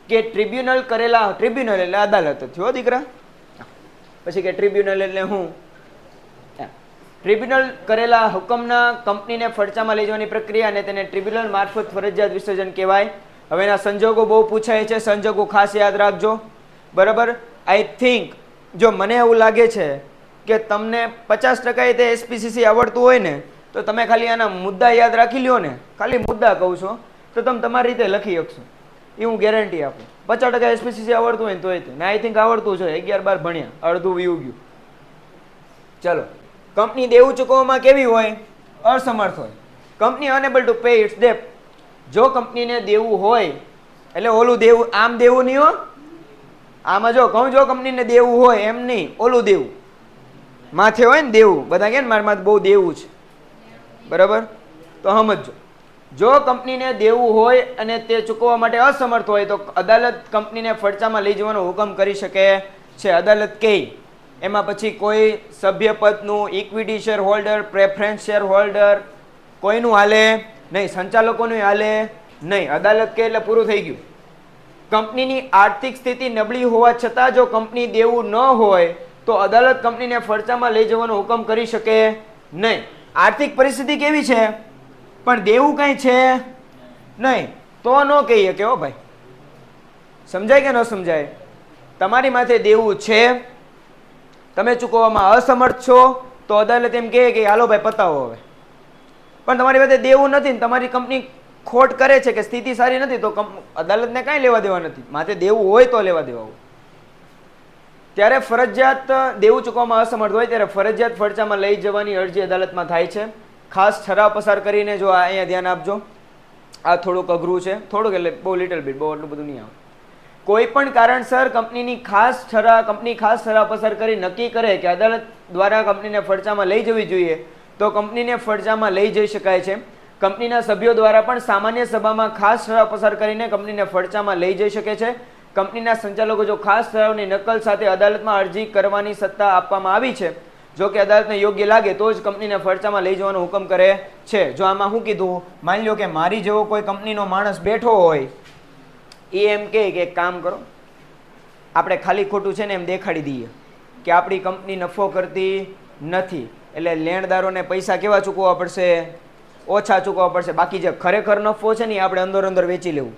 કે ટ્રિબ્યુનલ કરેલા. ટ્રિબ્યુનલ એટલે અદાલત જ થયો દીકરા. પછી કે ટ્રિબ્યુનલ એટલે હું? ટ્રિબ્યુનલ કરેલા હુકમના કંપનીને ફડચામાં લઈ જવાની પ્રક્રિયા અને તેને ટ્રિબ્યુનલ મારફત ફરજિયાત વિસર્જન કહેવાય. હવે એના સંજોગો બહુ પૂછાય છે, સંજોગો ખાસ યાદ રાખજો. બરાબર. આઈ થિંક જો મને એવું લાગે છે કે તમને 50% તે એસપીસીસી આવડતું હોય ને તો તમે ખાલી આના મુદ્દા યાદ રાખી લ્યો ને, ખાલી મુદ્દા કહું છો તો તમે તમારી રીતે લખી શકશો, એ હું ગેરંટી આપું. 50% એસપીસીસી આવડતું હોય ને તોય તે આઈ થિંક આવડતું છે. 11-12 ભણ્યા, અડધું વીવું ગયું. ચલો, કંપની દેવું ચૂકવવામાં કેવી હોય? અસમર્થ હોય. Company unable to pay its debt. જો કંપનીને દેવું હોય એટલે ઓલું દેવું, આમ દેવું નહીં હો. આમાં જો કહું, જો કંપનીને દેવું હોય એમ નહીં, ઓલું દેવું માથે હોય ને દેવું. બધા કે મારા માથે બહુ દેવું છે, બરાબર? તો સમજો, જો કંપનીને દેવું હોય અને તે ચૂકવવા માટે અસમર્થ હોય તો અદાલત કંપનીને ફડચામાં લઈ જવાનો હુકમ કરી શકે છે. અદાલત કહે એમાં પછી કોઈ સભ્યપદનું, equity share holder, preference share holder કોઈનું હાલે નહીં, સંચાલકોનું હાલે નહીં. અદાલત કહે એટલે પૂરું થઈ ગયું. કંપનીની આર્થિક સ્થિતિ નબળી હોવા છતાં જો કંપની દેવું ન હોય તો અદાલત કંપનીને ફડચામાં લઈ જવાનો હુકમ કરી શકે નહીં. આર્થિક પરિસ્થિતિ કેવી છે પણ દેવું કંઈ છે નહીં તો ન કહીએ કે હો ભાઈ. સમજાય કે ન સમજાય? તમારી માથે દેવું છે, તમે ચૂકવવામાં અસમર્થ છો તો અદાલત એમ કહે કે હાલો ભાઈ પતાવો હવે. પણ તમારી પાસે દેવું નથી ને તમારી કંપની ખોટ કરે છે કે સ્થિતિ સારી નથી તો અદાલતને કાંઈ લેવા દેવા નથી. માથે દેવું હોય તો લેવા દેવા હોય. ત્યારે ફરજિયાત દેવું ચૂકવવામાં અસમર્થ હોય ત્યારે ફરજિયાત ફડચામાં લઈ જવાની અરજી અદાલતમાં થાય છે. ખાસ ઠરાવ પસાર કરીને, જો અહીંયા ધ્યાન આપજો, આ થોડુંક અઘરું છે, થોડુંક એટલે બહુ લિટલ બીટ, બહુ એટલું બધું નહીં આવે. કોઈ પણ કારણસર કંપની ખાસ ઠરાવ પસાર કરી નક્કી કરે કે અદાલત દ્વારા કંપનીને ફડચામાં લઈ જવી જોઈએ તો કંપનીને ફડચામાં લઈ જઈ શકાય છે. કંપનીના સભ્યો દ્વારા પણ સામાન્ય સભામાં ખાસ ઠરાવ પસાર કરીને કંપનીને ફડચામાં લઈ જઈ શકે છે. કંપનીના સંચાલકો જો ખાસ ઠરાવની નકલ સાથે અદાલતમાં અરજી કરવાની સત્તા આપવામાં આવી છે, જો કે અદાલતને યોગ્ય લાગે તો જ કંપનીને ફડચામાં લઈ જવાનો હુકમ કરે છે. જો આમાં શું કીધું, માની લો કે મારી જેવો કોઈ કંપનીનો માણસ બેઠો હોય, એ એમ કહે કે એક કામ કરો, આપણે ખાલી ખોટું છે ને એમ દેખાડી દઈએ કે આપણી કંપની નફો કરતી નથી, એટલે લેણદારોને પૈસા કેવા ચૂકવવા પડશે? ઓછા ચૂકવવા પડશે. બાકી જે ખરેખર નફો છે ને આપણે અંદર વેચી લેવું.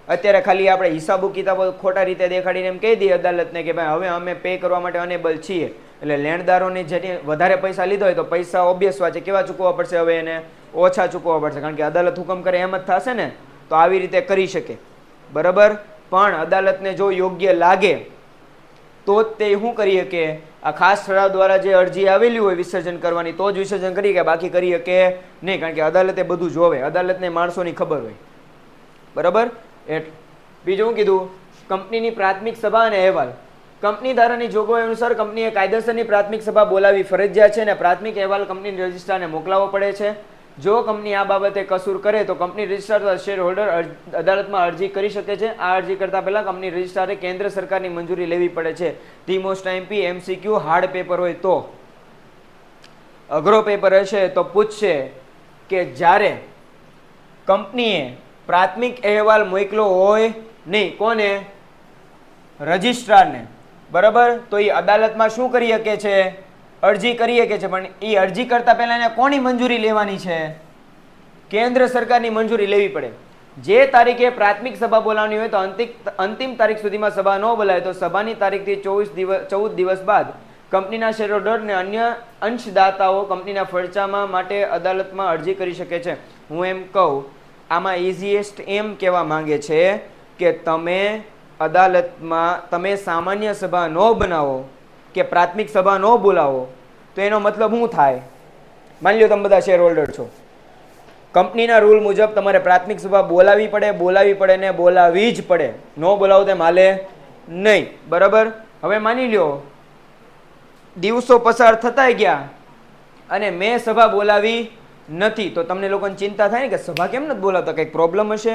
અત્યારે ખાલી આપણે હિસાબો કિતાબો ખોટા રીતે દેખાડીને એમ કહી દઈએ અદાલતને કે ભાઈ હવે અમે પે કરવા માટે અનેબલ છીએ, એટલે લેણદારોને જે વધારે પૈસા લીધો હોય તો પૈસા ઓબ્વિયસ વાત છે કેવા ચૂકવવા પડશે? હવે એને ઓછા ચૂકવવા પડશે, કારણ કે અદાલત હુકમ કરે એમ જ થશે ને. તો આવી રીતે કરી શકે, બરાબર. પણ અદાલતને જો યોગ્ય લાગે તો જ તે શું કરીએ કે આ ખાસ ઠરાવ દ્વારા જે અરજી આવેલી હોય વિસર્જન કરવાની તો જ વિસર્જન કરી કે બાકી કરી શકે નહીં, કારણ કે અદાલતે બધું જોવે, અદાલતને માણસોની ખબર હોય, બરાબર. એટલે બીજું શું કીધું કંપનીની પ્રાથમિક સભા અને અહેવાલ. કંપની ધારાની જોગવાઈ અનુસાર કંપનીએ કાયદેસરની પ્રાથમિક સભા બોલાવી ફરજિયાત છે અને પ્રાથમિક અહેવાલ કંપની રજિસ્ટ્રારને મોકલાવવો પડે છે. જો કંપની આ બાબતે કસૂર કરે તો કંપની રજિસ્ટ્રાર અથવા શેર હોલ્ડર અદાલતમાં અરજી કરી શકે છે. આ અરજી કરતા પહેલા કંપની રજિસ્ટ્રારે કેન્દ્ર સરકારની મંજૂરી લેવી પડે છે. The most IMP MCQ hard paper હોય તો. અઘરો પેપર હશે તો પૂછશે કે જ્યારે કંપનીએ પ્રાથમિક અહેવાલ મોકલો હોય નહીં, કોને? રજિસ્ટ્રારને, બરાબર, તો એ અદાલતમાં શું કરી શકે છે? અરજી કરી શકે છે. પણ એ અરજી કરતા પહેલા એને કોની મંજૂરી લેવાની છે? કેન્દ્ર સરકારની મંજૂરી લેવી પડે. જે તારીખે પ્રાથમિક સભા બોલાવવાની હોય તો અંતિમ તારીખ સુધીમાં સભા ન બોલાય તો સભાની તારીખથી 14 દિવસ બાદ કંપનીના શેરહોલ્ડર અને અન્ય અંશદાતાઓ કંપનીના ફરજામાં માટે અદાલતમાં અરજી કરી શકે છે. હું એમ કહું, આમાં ઇઝીએસ્ટ એમ કહેવા માંગે છે કે તમે અદાલતમાં તમે સામાન્ય સભા ન બનાવો કે પ્રાથમિક સભા ન બોલાવો તો એનો મતલબ શું થાય? માની લો તમે બધા શેર હોલ્ડર છો, કંપનીના રૂલ મુજબ તમારે પ્રાથમિક સભા બોલાવવી પડે ને બોલાવવી જ પડે. ન બોલાવો તેમ હાલે નહીં, બરાબર. હવે માની લો દિવસો પસાર થતા ગયા અને મેં સભા બોલાવી નથી, તો તમને લોકોને ચિંતા થાય ને કે સભા કેમ નથી બોલાવતા, કંઈક પ્રોબ્લેમ હશે,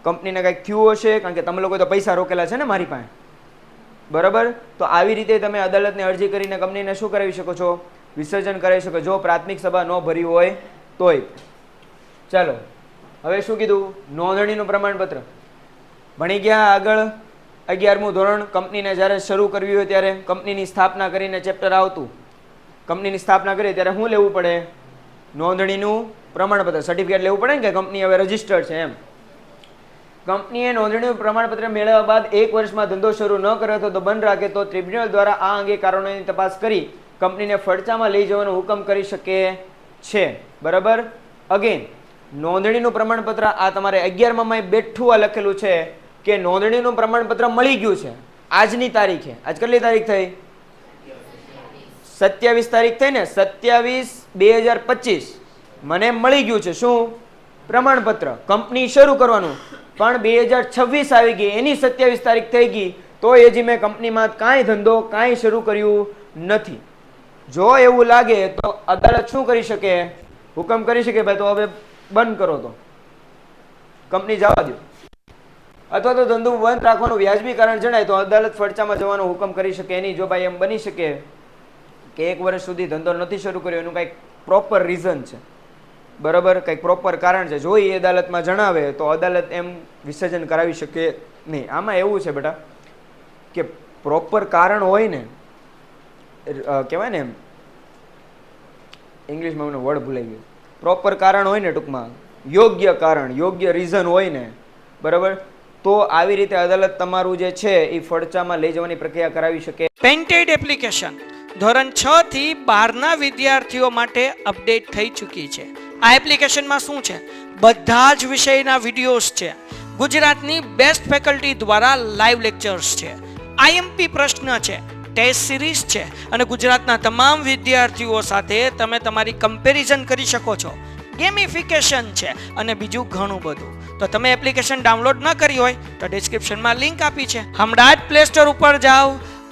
કંપનીને કંઈક થયું હશે, કારણ કે તમે લોકો તો પૈસા રોકેલા છે ને મારી પાસે, બરાબર. તો આવી રીતે તમે અદાલતને અરજી કરીને કંપનીને શું કરાવી શકો છો? વિસર્જન કરાવી શકો, જો પ્રાથમિક સભા ન ભરી હોય તોય. ચાલો, હવે શું કીધું? નોંધણીનું પ્રમાણપત્ર. ભણી ગયા આગળ 11મું ધોરણ. કંપનીને જ્યારે શરૂ કરવી હોય ત્યારે કંપનીની સ્થાપના કરીને ચેપ્ટર આવતું. કંપનીની સ્થાપના કરીએ ત્યારે શું લેવું પડે? નોંધણીનું પ્રમાણપત્ર, સર્ટિફિકેટ લેવું પડે ને કે કંપની હવે રજિસ્ટર્ડ છે એમ. કંપનીએ નોંધણીનું પ્રમાણપત્ર મેળવ્યા બાદ 1 વર્ષમાં ધંધો શરૂ ન કરે તો બંધ રાખે તો ટ્રિબ્યુનલ દ્વારા આ અંગે કારણોની તપાસ કરી કંપનીને ફડચામાં લઈ જવાનો હુકમ કરી શકે છે, બરાબર. અગેન નોંધણીનું પ્રમાણપત્ર આ તમારે 11માં બેઠું આ લખેલું છે કે નોંધણીનું પ્રમાણપત્ર મળી ગયું છે આજની તારીખે. આજ કેટલી તારીખ થઈ? 27 તારીખ થઈ ને, 27/2025 મને મળી ગયું છે શું? પ્રમાણપત્ર. કંપની શરૂ કરવાનું, પણ 2026 આવી ગઈ, એની 27 તારીખ થઈ ગઈ તો હજી મેં કંપનીમાં કાંઈ ધંધો કાંઈ શરૂ કર્યું નથી. જો એવું લાગે તો અદાલત શું કરી શકે? હુકમ કરી શકે, ભાઈ તો હવે બંધ કરો, તો કંપની જવા દો, અથવા તો ધંધો બંધ રાખવાનું વ્યાજબી કારણ જણાય તો અદાલત ફડચામાં જવાનો હુકમ કરી શકે. એની જો ભાઈ એમ બની શકે કે 1 વર્ષ સુધી ધંધો નથી શરૂ કર્યો, એનું કંઈક પ્રોપર રીઝન છે, બરાબર, કંઈક પ્રોપર કારણ છે, જો એ અદાલતમાં જણાવે તો અદાલત એમ વિસર્જન કરાવી શકે નહીં. આમાં એવું છે બેટા કે પ્રોપર કારણ હોય ને, કહેવાય ને, ઇંગ્લિશમાં મને વર્ડ ભૂલાઈ ગયો, પ્રોપર કારણ હોય ને, ટૂંકમાં યોગ્ય કારણ, યોગ્ય રીઝન હોય ને, બરાબર, તો આવી રીતે અદાલત તમારું જે છે એ ફડચામાં લઈ જવાની પ્રક્રિયા કરાવી શકે. પેન્ટેડ એપ્લિકેશન ધોરણ 6 થી 12ના વિદ્યાર્થીઓ માટે અપડેટ થઈ ચૂકી છે. આ એપ્લિકેશનમાં શું છે? બધા જ વિષયના વિડીયોઝ છે. ગુજરાતની બેસ્ટ ફેકલ્ટી દ્વારા લાઈવ લેક્ચર્સ છે, આઈએમપી પ્રશ્ન છે, ટેસ્ટ સિરીઝ છે અને ગુજરાતના તમામ વિદ્યાર્થીઓ સાથે તમે તમારી કમ્પેરિઝન કરી શકો છો. ગેમિફિકેશન છે અને બીજું ઘણું બધું. તો તમે એપ્લિકેશન ડાઉનલોડ ન કરી હોય તો ડિસ્ક્રિપ્શનમાં લિંક આપી છે, હમણાં જ પ્લે સ્ટોર ઉપર જાઓ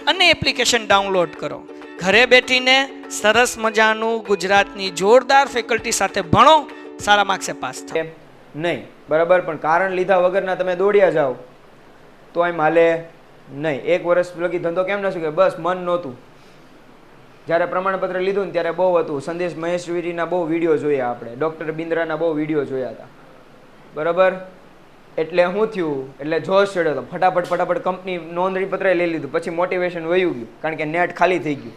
અને એપ્લિકેશન ડાઉનલોડ કરો. ઘરે બેઠીને સરસ મજાનું ગુજરાતની જોરદાર ફેકલ્ટી સાથે ભણો, સારા માર્ક્સે પાસ થાઓ. નહીં, બરાબર, પણ કારણ લીધા વગરના તમે દોડ્યા જાઓ તો એમ હાલે નહીં. 1 વર્ષ લગી ધંધો કેમ ન શકે? બસ મન નહોતું. જ્યારે પ્રમાણપત્ર લીધું ને ત્યારે બહુ હતું. સંદેશ મહેશ્વરીના બહુ વિડીયો જોયા આપણે, ડૉક્ટર બિંદ્રાના બહુ વિડીયો જોયા હતા, બરાબર. એટલે શું થયું? એટલે જોશ ચડ્યો હતો, ફટાફટ કંપની નોંધણી પત્ર લઈ લીધું. પછી મોટિવેશન વયું ગયું, કારણ કે નેટ ખાલી થઈ ગયું,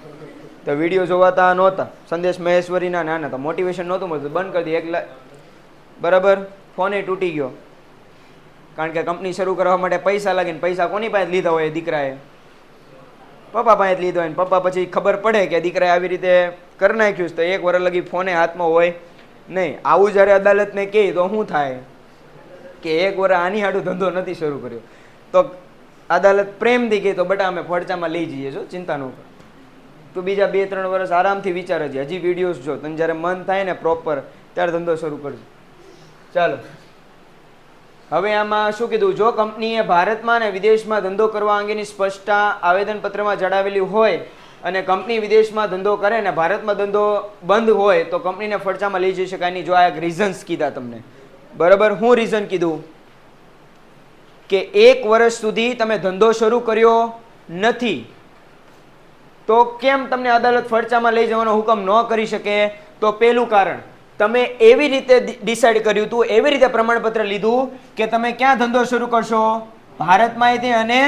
તો વિડીયો જોવાતા નહોતા. સંદેશ મહેશ્વરીના નાના તો મોટિવેશન નહોતું મળતું, બંધ કરી દીધું. બરાબર, ફોને તૂટી ગયો, કારણ કે કંપની શરૂ કરવા માટે પૈસા લાગીને પૈસા કોની પાસે લીધા હોય? દીકરાએ પપ્પા પાસે લીધો હોય. પપ્પા પછી ખબર પડે કે દીકરાએ આવી રીતે કરી નાખ્યું તો 1 વર્ષ લગી ફોને હાથમાં હોય નહીં. આવું જ્યારે અદાલતને કહે તો શું થાય કે 1 વર્ષ આની હાડું ધંધો નથી શરૂ કર્યો, તો અદાલત પ્રેમથી કહે તો બેટા અમે ફડચામાં લઈ જઈએ છો, ચિંતા ન કર, તું બીજા 2-3 વર્ષ આરામથી વિચારજે, હજી વિડીયોઝ જો, તને જ્યારે મન થાય ને પ્રોપર ત્યારે ધંધો શરૂ કરજો. ચાલો હવે આમાં શું કીધું? જો કંપનીએ ભારતમાં અને વિદેશમાં ધંધો કરવા અંગેની સ્પષ્ટતા આવેદનપત્રમાં જણાવેલી હોય અને કંપની વિદેશમાં ધંધો કરે અને ભારતમાં ધંધો બંધ હોય તો કંપનીને ફડચામાં લઈ જઈ શકાય નહીં. જો આ એક રીઝન્સ કીધા તમને, બરાબર. હું રીઝન કીધું કે 1 વર્ષ સુધી તમે ધંધો શરૂ કર્યો નથી તો કેમ તમને અદાલત ફડચામાં લઈ જવાનો હુકમ ન કરી શકે? તો પહેલું કારણ, તમે એવી રીતે ડિસાઈડ કર્યું હતું, એવી રીતે પ્રમાણપત્ર લીધું કે તમે ક્યાં ધંધો શરૂ કરશો? ભારતમાં તે અને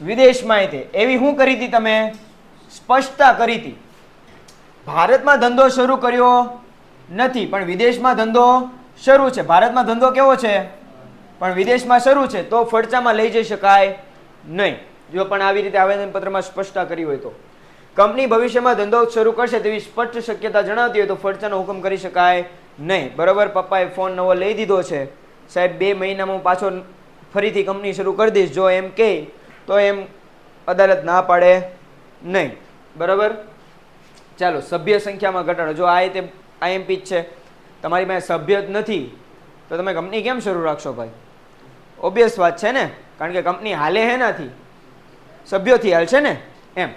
વિદેશમાં તે. એવી શું કરી હતી? તમે સ્પષ્ટતા કરી હતી. ભારતમાં ધંધો શરૂ કર્યો નથી પણ વિદેશમાં ધંધો શરૂ છે. ભારતમાં ધંધો કેવો છે પણ વિદેશમાં શરૂ છે, તો ફડચામાં લઈ જઈ શકાય નહીં. જો પણ આવી રીતે આવેદનપત્રમાં સ્પષ્ટતા કરી હોય તો. કંપની ભવિષ્યમાં ધંધો શરૂ કરશે તેવી સ્પષ્ટ શક્યતા જણાવતી હોય તો ફડચાનો હુકમ કરી શકાય નહીં. બરાબર. પપ્પાએ ફોન નવો લઈ દીધો છે, સાહેબ 2 મહિનામાં હું પાછો ફરીથી કંપની શરૂ કરી દઈશ, જો એમ કહે તો એમ અદાલત ના પાડે નહીં. બરાબર. ચાલો, સભ્ય સંખ્યામાં ઘટાડો. જો આ રીતે આઈએમપી જ છે, તમારી પાસે સભ્ય જ નથી તો તમે કંપની કેમ શરૂ રાખશો ભાઈ? ઓબ્વિયસ વાત છે ને, કારણ કે કંપની હાલે હેનાથી? સભ્યોથી હાલશે ને. એમ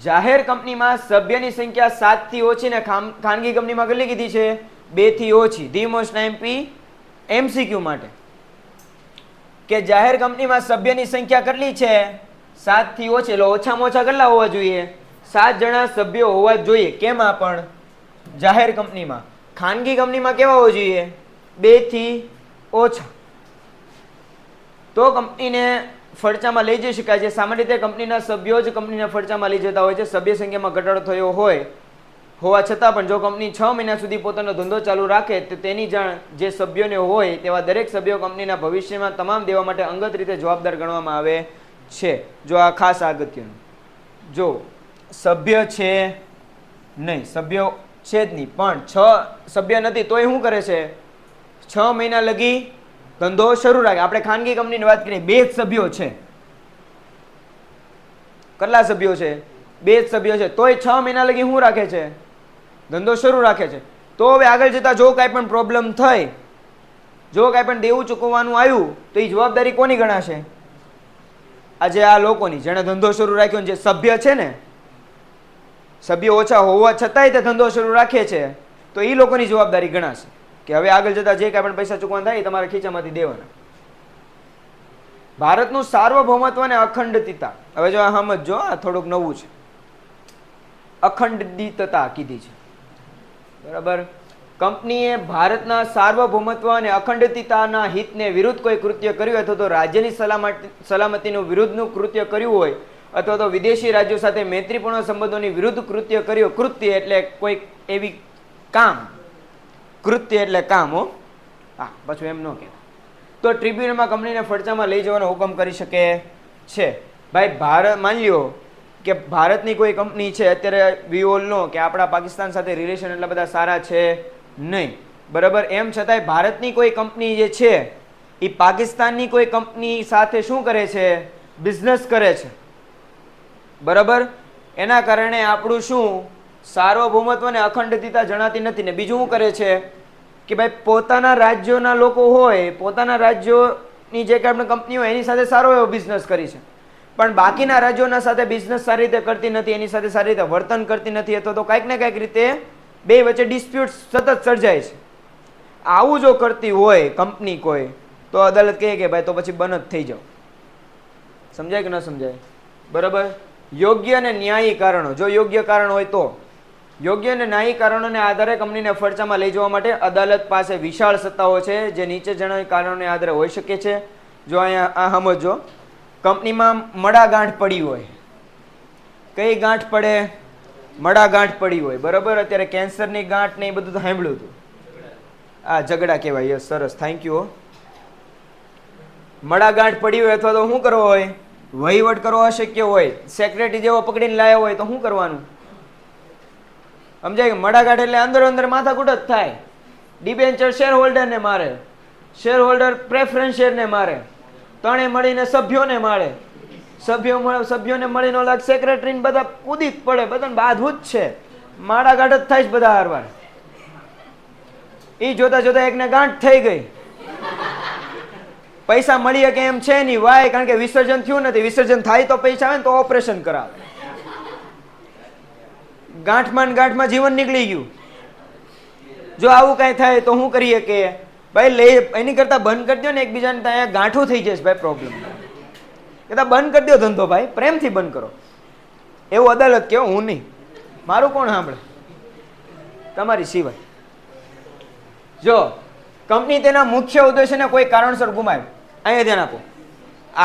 જાહેર કંપનીમાં સભ્યની સંખ્યા 7 થી ઓછી ને ખાનગી કંપનીમાં કેટલી કીધી છે? 2 થી ઓછી. ધી મોસ્ટ આઈએમપી MCQ માટે કે જાહેર કંપનીમાં સભ્યની સંખ્યા કેટલી છે? 7 થી ઓછી. એટલે ઓછામાં ઓછા કેટલા હોવા જોઈએ? 7 જણા સભ્યો હોવા જોઈએ. કેમાં પણ? જાહેર કંપનીમાં. ખાનગી કંપનીમાં કેવા હોવા જોઈએ? 2 થી ઓછા. તો કંપનીને ફડચામાં લઈ જઈ શકાય છે. સામાન્ય રીતે કંપનીના સભ્યો જ કંપનીને ફડચામાં લઈ જતા હોય છે. સભ્ય સંખ્યામાં ઘટાડો થયો હોવા છતાં પણ જો કંપની 6 મહિના સુધી પોતાનો ધંધો ચાલુ રાખે તો તેની જાણ જે સભ્યોને હોય તેવા દરેક સભ્યો કંપનીના ભવિષ્યમાં તમામ દેવા માટે અંગત રીતે જવાબદાર ગણવામાં આવે છે. જો આ ખાસ અગત્યનું, જો સભ્ય છે નહીં, સભ્યો છે જ નહીં, પણ 6 સભ્ય નથી તોય શું કરે છે? 6 મહિના લગી ધંધો શરૂ રાખે. આપણે ખાનગી કંપનીની વાત કરીએ, 2 જ સભ્યો છે. કેટલા સભ્યો છે? 2 જ સભ્યો છે, તોય 6 મહિના લગી શું રાખે છે? ધંધો શરૂ રાખે છે. તો હવે આગળ જતા જો કાંઈ પણ પ્રોબ્લેમ થઈ, જો કાંઈ પણ દેવું ચૂકવવાનું આવ્યું તો એ જવાબદારી કોની ગણાશે? આજે આ લોકોની, જેણે ધંધો શરૂ રાખ્યો, જે સભ્ય છે ને, સભ્યો ઓછા હોવા છતાંય તે ધંધો શરૂ રાખે છે, તો એ લોકોની જવાબદારી ગણાશે કે હવે આગળ જતા જે કાંઈ પણ પૈસા ચૂકવાના થાય એ તમારા ખીચામાંથી દેવાના. ભારતનું સાર્વભૌમત્વ અને અખંડિતતા. હવે જો આ સમજો, આ થોડુંક નવું છે. અખંડિતતા કીધી છે, બરાબર. કંપનીએ ભારતના સાર્વભૌમત્વ અને અખંડિતતાના હિતને વિરુદ્ધ કોઈ કૃત્ય કર્યું અથવા તો રાજ્યની સલામતીનું વિરુદ્ધનું કૃત્ય કર્યું હોય અથવા તો વિદેશી રાજ્યો સાથે મૈત્રીપૂર્ણ સંબંધોની વિરુદ્ધ કૃત્ય કર્યું. કૃત્ય એટલે કોઈ એવી કામ, કૃત્ય એટલે કામ. હો, હા, પાછું એમ ન કહેવાય. તો ટ્રિબ્યુનલમાં કંપનીને ફડચામાં લઈ જવાનો હુકમ કરી શકે છે. ભાઈ, ભારત માની લ્યો કે ભારતની કોઈ કંપની છે, અત્યારે વી ઓલ નો કે આપણા પાકિસ્તાન સાથે રિલેશન એટલા બધા સારા છે નહીં, બરાબર. એમ છતાંય ભારતની કોઈ કંપની જે છે એ પાકિસ્તાનની કોઈ કંપની સાથે શું કરે છે? બિઝનેસ કરે છે, બરાબર. એના કારણે આપણું શું સાર્વભૌમત્વ અને અખંડિતતા જણાતી નથી. ને બીજું શું કરે છે કે ભાઈ પોતાના રાજ્યોના લોકો હોય, પોતાના રાજ્યોની જે કાંઈ કંપની હોય એની સાથે સારો એવો બિઝનેસ કરી છે, પણ બાકીના રાજ્યોના સાથે બિઝનેસ સારી રીતે કરતી નથી, એની સાથે સારી રીતે વર્તન કરતી નથી, અથવા તો કાંઈક ને કાંઈક રીતે બે વચ્ચે ડિસ્પ્યુટ સતત સર્જાય છે. આવું જો કરતી હોય કંપની કોઈ, તો અદાલત કહે કે ભાઈ તો પછી બંધ જ થઈ જાઓ. સમજાય કે ન સમજાય? બરાબર. યોગ્ય અને ન્યાયી કારણો. જો યોગ્ય કારણ હોય તો, યોગ્ય અને ન્યાયી કારણોને આધારે કંપનીને ફડચામાં લઈ જવા માટે અદાલત પાસે વિશાળ સત્તાઓ છે, જે નીચે જણાવેલ કારણોને આધારે હોઈ શકે છે. જો અહીંયા આ સમજો, કંપનીમાં મડાગાંઠ પડી હોય. કઈ ગાંઠ પડે? મડાગાંઠ પડી હોય, બરાબર. અત્યારે કેન્સરની ગાંઠ ને એ બધું તો સાંભળ્યું હતું. આ ઝઘડા કહેવાય. યસ, સરસ, થેન્ક યુ. મડાગાંઠ પડી હોય અથવા તો શું કરવો હોય? વહીવટ કરવો અશક્ય હોય, સેક્રેટરી જેવો પકડીને લાવ્યો હોય તો શું કરવાનું? સમજાય? મડાગાંઠ એટલે અંદર અંદર માથાકૂટ જ થાય. ડિબેન્ચર શેર હોલ્ડરને મારે, શેર હોલ્ડર પ્રેફરન્સ શેરને મારે, ત્રણે મળીને સભ્યોને મારે, સભ્યોને મળીને ઓલા સેક્રેટરીને બધા કૂદી જ પડે, બધાને બાંધવું જ છે. માડાગાંઠ જ થાય છે બધા હારવાર. એ જોતા જોતા એકને ગાંઠ થઈ ગઈ, પૈસા મળી શકે એમ છે નહીં. વાય? કારણ કે વિસર્જન થયું નથી. વિસર્જન થાય તો પૈસા આવે ને તો ઓપરેશન કરાવે. ગાંઠમાં જીવન નીકળી ગયું. જો આવું કઈ થાય તો શું કરીએ કે ભાઈ લઈ એની કરતા બંધ કરી દો ને, એકબીજાને ત્યાં ગાંઠું થઈ જશે ભાઈ પ્રોબ્લેમ. કહેતા બંધ કરી દો ધંધો ભાઈ, પ્રેમથી બંધ કરો. એવું અદાલત કેવો, હું નહીં. મારું કોણ સાંભળે તમારી સિવાય. જો કંપની તેના મુખ્ય ઉદ્દેશ્યને કોઈ કારણસર ગુમાવે, અહીંયા ધ્યાન આપો.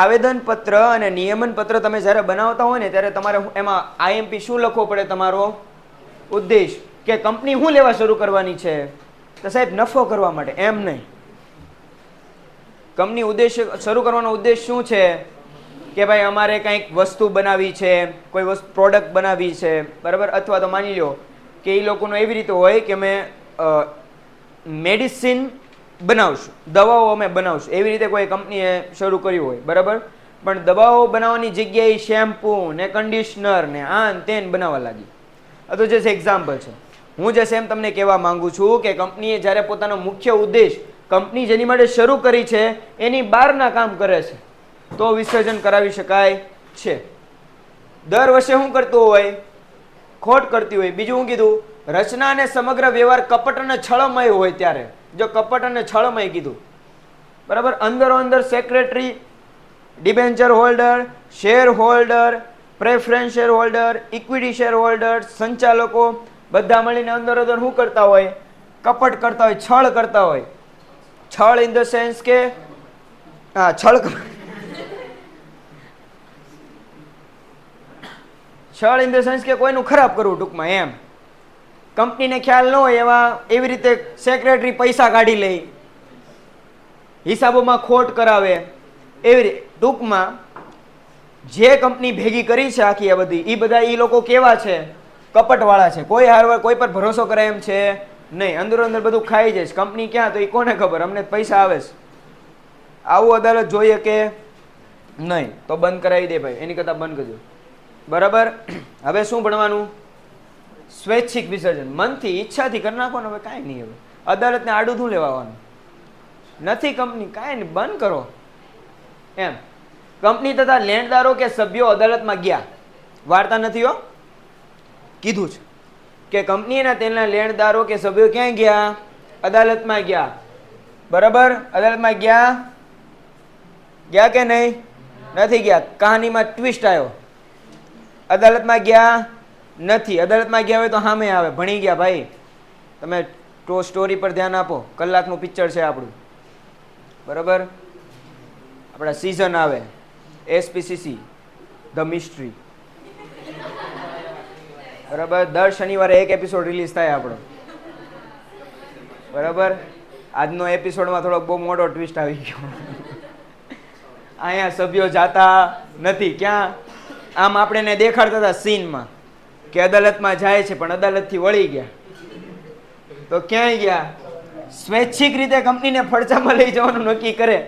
આવેદન પત્ર અને નિયમન પત્ર તમે જ્યારે બનાવતા હોય ને ત્યારે તમારે એમાં આઈએમપી શું લખવો પડે? તમારો ઉદ્દેશ, કે કંપની શું લેવા શરૂ કરવાની છે? તો સાહેબ નફો કરવા માટે. એમ નહીં. કંપની ઉદ્દેશ શરૂ કરવાનો ઉદ્દેશ શું છે? કે ભાઈ અમારે કંઈક વસ્તુ બનાવી છે, કોઈ વસ્તુ પ્રોડક્ટ બનાવી છે, બરાબર. અથવા તો માની લો કે એ લોકોનો એવી રીતે હોય કે અમે મેડિસિન બનાવશું, દવાઓ અમે બનાવશું, એવી રીતે કોઈ કંપનીએ શરૂ કર્યું હોય, બરાબર. પણ દવાઓ બનાવવાની જગ્યાએ શેમ્પૂ ને કન્ડિશનર ને આન તેન બનાવવા લાગી. આ તો જે એક્ઝામ્પલ છે. હું જે સેમ તમને કહેવા માંગુ છું કે કંપનીએ જ્યારે પોતાનો મુખ્ય ઉદ્દેશ, કંપની જેની માટે શરૂ કરી છે એની બહારના કામ કરે છે તો વિસર્જન કરાવી શકાય છે. દર વર્ષે શું કરતું હોય? ખોટ કરતી હોય. બીજું શું કીધું? રચના અને સમગ્ર વ્યવહાર કપટ અને છળમય હોય ત્યારે. જો કપટ અને છળમય કીધું, બરાબર. અંદરો અંદર secretary, debenture holder, share holder, preference share holder, equity share holder, સંચાલકો બધા મળીને અંદર અંદર શું કરતા હોય? કપટ કરતા હોય, છળ કરતા હોય. છળ ઇન ધ સેન્સ કે હા છળ છળ ઇન ધ સેન્સ કે કોઈનું ખરાબ કરવું ટૂંકમાં એમ. કંપનીને ખ્યાલ ન હોય એવા એવી રીતે સેક્રેટરી પૈસા કાઢી લે, હિસાબોમાં ખોટ કરાવે, એવી રીતે ટૂંકમાં જે કંપની ભેગી કરી છે આખી આ બધી, એ બધા એ લોકો કેવા છે? કપટવાળા છે. કોઈ હારવાર કોઈ પર ભરોસો કરે એમ છે નહીં. અંદરો અંદર બધું ખાઈ જાય. કંપની ક્યાં તો એ કોને ખબર? અમને પૈસા આવે છે. આવું અદાલત જોઈએ કે નહીં? તો બંધ કરાવી દે ભાઈ, એની કરતાં બંધ કરજો, બરાબર. હવે શું ભણવાનું? સ્વૈચ્છિક વિસર્જન. મનથી ઈચ્છાથી કરી નાખો ને, હવે કાંઈ નહીં. હવે અદાલતને આડું શું લેવાનું નથી. કંપની કાંઈ નહીં, બંધ કરો એમ. કંપની તથા લેણદારો કે સભ્યો અદાલતમાં ગયા. વાર્તા નથી હો, કીધું છે કે કંપનીના તેના લેણદારો કે સભ્યો ક્યાં ગયા? અદાલતમાં ગયા, બરાબર. અદાલતમાં ગયા કે નહીં? નથી ગયા. કહાનીમાં ટ્વિસ્ટ આવ્યો. અદાલતમાં ગયા નથી. અદાલતમાં ગયા હોય તો સામે આવે, ભણી ગયા ભાઈ. તમે સ્ટોરી પર ધ્યાન આપો. કલાકનું પિક્ચર છે આપણું, બરાબર. આપણા સિઝન આવે એસપીસીસી ધ મિસ્ટ્રી, બરાબર. દર શનિવારે એક એપિસોડ રિલીઝ થાય આપણો, બરાબર. આજનો એપિસોડમાં થોડોક બહુ મોટો ટ્વિસ્ટ આવી ગયો. અહીંયા સભ્યો જાતા નથી. ક્યાં? આમ આપણે દેખાડતા હતા સીનમાં કે અદાલતમાં જાય છે પણ અદાલતથી વળી ગયા. તો ક્યાંય ગયા? સ્વૈચ્છિક રીતે કંપનીને ફડચામાં લઈ જવાનું નક્કી કરે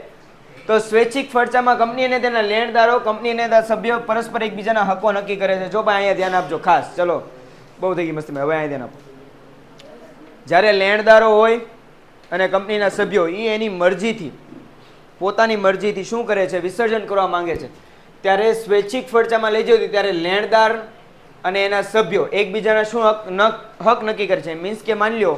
તો સ્વૈચ્છિક ફડચામાં કંપની અને તેના લેણદારો, કંપની અને તેના સભ્યો પરસ્પર એકબીજાના હકો નક્કી કરે છે. જો ભાઈ અહીંયા ધ્યાન આપજો ખાસ. ચલો બહુ થઈ ગઈ મસ્તી, હવે અહીંયા ધ્યાન આપો. જ્યારે લેણદારો હોય અને કંપનીના સભ્યો એ એની મરજીથી, પોતાની મરજીથી શું કરે છે? વિસર્જન કરવા માંગે છે. ત્યારે સ્વૈચ્છિક ફડચામાં લઈ જવું ત્યારે લેણદાર અને એના સભ્યો એકબીજાના શું હક નક્કી કરે છે. મીન્સ કે માની લો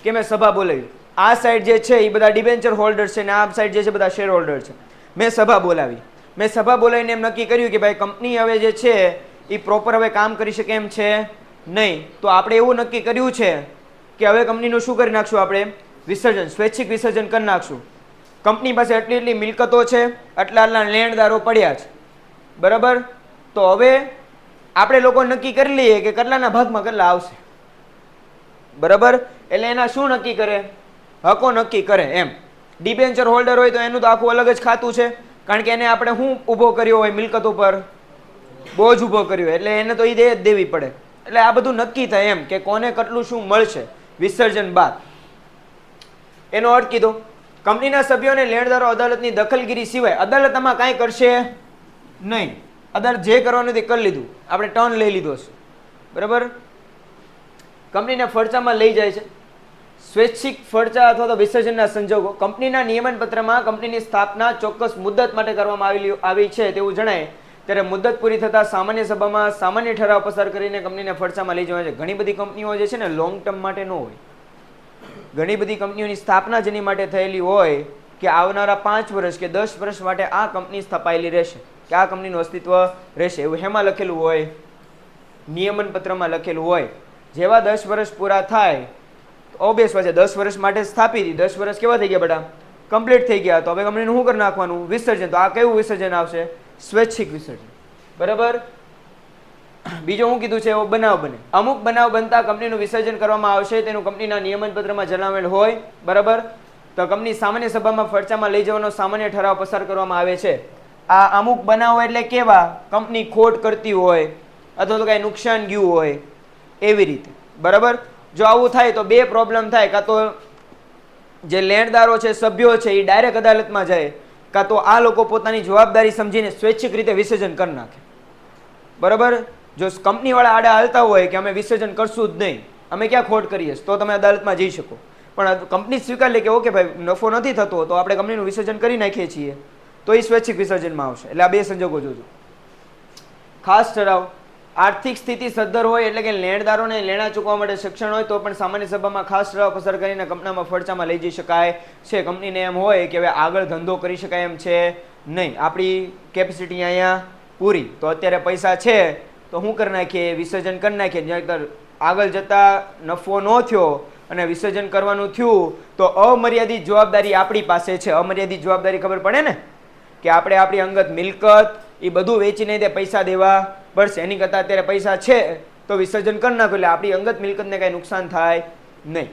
કે મેં સભા બોલાવી, આ સાઈડ જે છે એ બધા ડિબેન્ચર હોલ્ડર છે ને આ સાઈડ જે છે બધા શેર હોલ્ડર છે. મેં સભા બોલાવી, મેં સભા બોલાવીને એમ નક્કી કર્યું કે ભાઈ કંપની હવે જે છે એ પ્રોપર હવે કામ કરી શકે એમ છે નહીં. તો આપણે એવું નક્કી કર્યું છે કે હવે કંપનીનું શું કરી નાખશું? આપણે વિસર્જન, સ્વૈચ્છિક વિસર્જન કરી નાખશું. કંપની પાસે એટલી એટલી મિલકતો છે, આટલા લેણદારો પડ્યા છે, બરાબર. તો હવે આપણે લોકો નક્કી કરી લઈએ કે કેટલાના ભાગમાં કેટલા આવશે, બરાબર. એટલે એના શું નક્કી કરે? હકો નક્કી કરે એમ. ડિબેન્ચર હોલ્ડર હોય તો એનું તો આખું અલગ જ ખાતું છે, કારણ કે એને આપણે શું ઊભો કર્યો હોય? મિલકત ઉપર બોજ ઊભો કર્યો, એટલે એને તો એ દે જ દેવી પડે. એટલે આ બધું નક્કી થાય એમ કે કોને કેટલું શું મળશે વિસર્જન બાદ. એનો અર્થ કીધો. કંપનીના સભ્યોને લેણદારો અદાલતની દખલગીરી સિવાય અદાલત આમાં કાંઈ કરશે નહીં. અદાલત જે કરવાનું તે કરી લીધું, આપણે ટર્ન લઈ લીધો છે, બરાબર. કંપનીને ફડચામાં લઈ જાય છે. સ્વૈચ્છિક ફરજા અથવા તો વિસર્જનના સંજોગો કંપનીના નિયમન પત્રમાં કંપનીની સ્થાપના ચોક્કસ મુદ્દત માટે કરવામાં આવી છે તેવું જણાય ત્યારે મુદ્દત પૂરી થતા સામાન્ય સભામાં સામાન્ય ઠરાવ પસાર કરીને કંપનીને ફરજામાં લઈ જવાય છે. ઘણી બધી કંપનીઓ જે છે ને લોંગ ટર્મ માટે ન હોય. ઘણી બધી કંપનીઓની સ્થાપના જેની માટે થયેલી હોય કે આવનારા 5 વર્ષ કે 10 વર્ષ માટે આ કંપની સ્થાપાયેલી રહેશે કે આ કંપનીનું અસ્તિત્વ રહેશે એવું હેમાં લખેલું હોય, નિયમન પત્રમાં લખેલું હોય. જેવા 10 વર્ષ પૂરા થાય ઓબ્વિયસ વાત છે 10 વર્ષ માટે સ્થાપી હતી, 10 વર્ષ કેવા થઈ ગયા બેટા? કમ્પ્લીટ થઈ ગયા. તો હવે કંપનીનું શું કરી નાખવાનું? વિસર્જન. તો આ કેવું વિસર્જન આવશે? સ્વૈચ્છિક વિસર્જન. બરાબર. બીજું શું કીધું છે? એવો બનાવ બને. અમુક બનાવ બનતા કંપનીનું વિસર્જન કરવામાં આવશે તેનું કંપનીના નિયમન પત્રમાં જણાવેલ હોય. બરાબર. તો કંપની સામાન્ય સભામાં ફરજામાં લઈ જવાનો સામાન્ય ઠરાવ પસાર કરવામાં આવે છે. આ અમુક બનાવો એટલે કેવા? કંપની ખોટ કરતી હોય અથવા તો કાંઈ નુકસાન ગયું હોય એવી રીતે. બરાબર. જો આવું થાય તો બે પ્રોબ્લેમ થાય. કાં તો જે લેણદારો છે, સભ્યો છે, એ ડાયરેક્ટ અદાલતમાં જાય, કાં તો આ લોકો પોતાની જવાબદારી સમજીને સ્વૈચ્છિક રીતે વિસર્જન કરી નાખે. બરાબર. જો કંપનીવાળા આડા હાલતા હોય કે અમે વિસર્જન કરશું જ નહીં, અમે ક્યાં ખોટ કરીએ, તો તમે અદાલતમાં જઈ શકો. પણ કંપની સ્વીકાર લે કે ઓકે ભાઈ નફો નથી થતો તો આપણે કંપનીનું વિસર્જન કરી નાખીએ છીએ, તો એ સ્વૈચ્છિક વિસર્જનમાં આવશે. એટલે આ બે સંજોગો જોજો. ખાસ ઠરાવ આર્થિક સ્થિતિ સદ્ધર હોય એટલે કે લેણદારોને લેણા ચૂકવવા માટે સક્ષમ હોય તો પણ સામાન્ય સભામાં ખાસ ઠરાવ પસાર કરીને કંપનીમાં ફરજામાં લઈ જઈ શકાય છે. કંપનીને એમ હોય કે હવે આગળ ધંધો કરી શકાય એમ છે નહીં, આપણી કેપેસિટી અહીંયા પૂરી, તો અત્યારે પૈસા છે તો શું કરી નાખીએ? વિસર્જન કરી નાખીએ. જ્યાં આગળ જતા નફો ન થયો અને વિસર્જન કરવાનું થયું તો અમર્યાદિત જવાબદારી આપણી પાસે છે. અમર્યાદિત જવાબદારી ખબર પડે ને કે આપણે આપણી અંગત મિલકત એ બધું વેચીને તે પૈસા દેવા પડશે. એની કરતાં અત્યારે પૈસા છે તો વિસર્જન કરી નાખો એટલે આપણી અંગત મિલકતને કાંઈ નુકસાન થાય નહીં.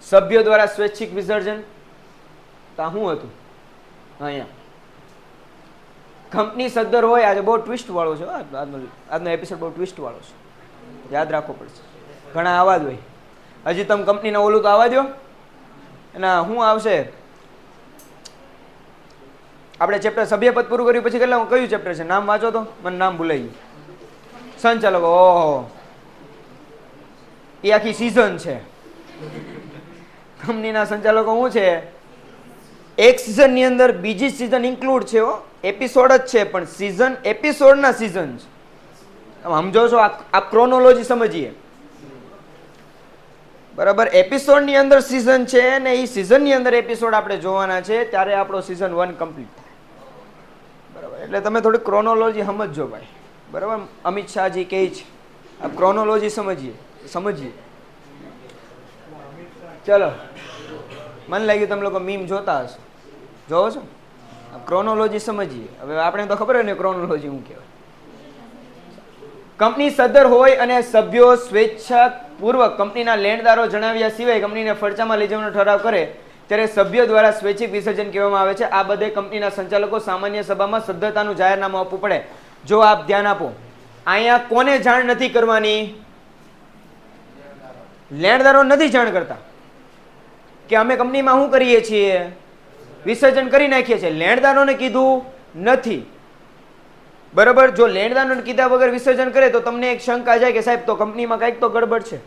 સભ્યો દ્વારા સ્વૈચ્છિક વિસર્જન તો શું હતું અહીંયા? કંપની સદ્ધર હોય. આજે બહુ ટ્વિસ્ટ વાળો છે, આજનો એપિસોડ બહુ ટ્વિસ્ટ વાળો છે, યાદ રાખવો પડશે. ઘણા આવા જ હોય. હજી તમે કંપનીના ઓલું તો આવવા દો. એના શું આવશે? આપણે ચેપ્ટર સભ્યપદ પૂરું કર્યું પછી કેટલા કયું ચેપ્ટર છે? નામ વાંચો તો મને નામ ભૂલાઈ ગયું. સંચાલકો. ઓહો, એ આખી સિઝન છે. કંપનીના સંચાલકો શું છે? એક સિઝનની અંદર બીજી સિઝન ઇન્ક્લુડ છે. એપિસોડ જ છે પણ સિઝન એપિસોડના સિઝન છે. સમજો છો? આ ક્રોનોલોજી સમજીએ. બરાબર. એપિસોડની અંદર સિઝન છે ને એ સિઝનની અંદર એપિસોડ આપણે જોવાના છે ત્યારે આપણો સિઝન 1 કમ્પ્લીટ થાય. બરાબર. એટલે તમે થોડી ક્રોનોલોજી સમજજો ભાઈ. બરાબર. અમિત શાહજી કહે છે આ ક્રોનોલોજી સમજીએ. ચલો, મને લાગ્યું તમે લોકો મીમ જોતા હશો. જોવો છો? ક્રોનોલોજી સમજીએ. હવે આપણે તો ખબર ને ક્રોનોલોજી શું કહેવાય. કંપની સદ્ધર હોય અને સભ્યો સ્વેચ્છાપૂર્વક કંપનીના લેણદારો જણાવ્યા સિવાય કંપનીને ફરજામાં લઈ જવાનો ઠરાવ કરે ત્યારે સભ્યો દ્વારા સ્વૈચ્છિક વિસર્જન કહેવામાં આવે છે. આ બધે કંપનીના સંચાલકો સામાન્ય સભામાં સદ્ધરતાનું જાહેરનામું આપવું પડે. જો આપ ધ્યાન આપો, અહીંયા કોને જાણ નથી કરવાની? લેણદારો નથી જાણ કરતા કે અમે કંપનીમાં શું કરીએ છીએ? વિસર્જન કરી નાખીએ છીએ. લેણદારોને કીધું નથી. બરાબર. જો લેણદારોને કીધા વગર વિસર્જન કરે તો તમને એક શંકા જાય કે સાહેબ તો કંપનીમાં કંઈક તો ગડબડ છે.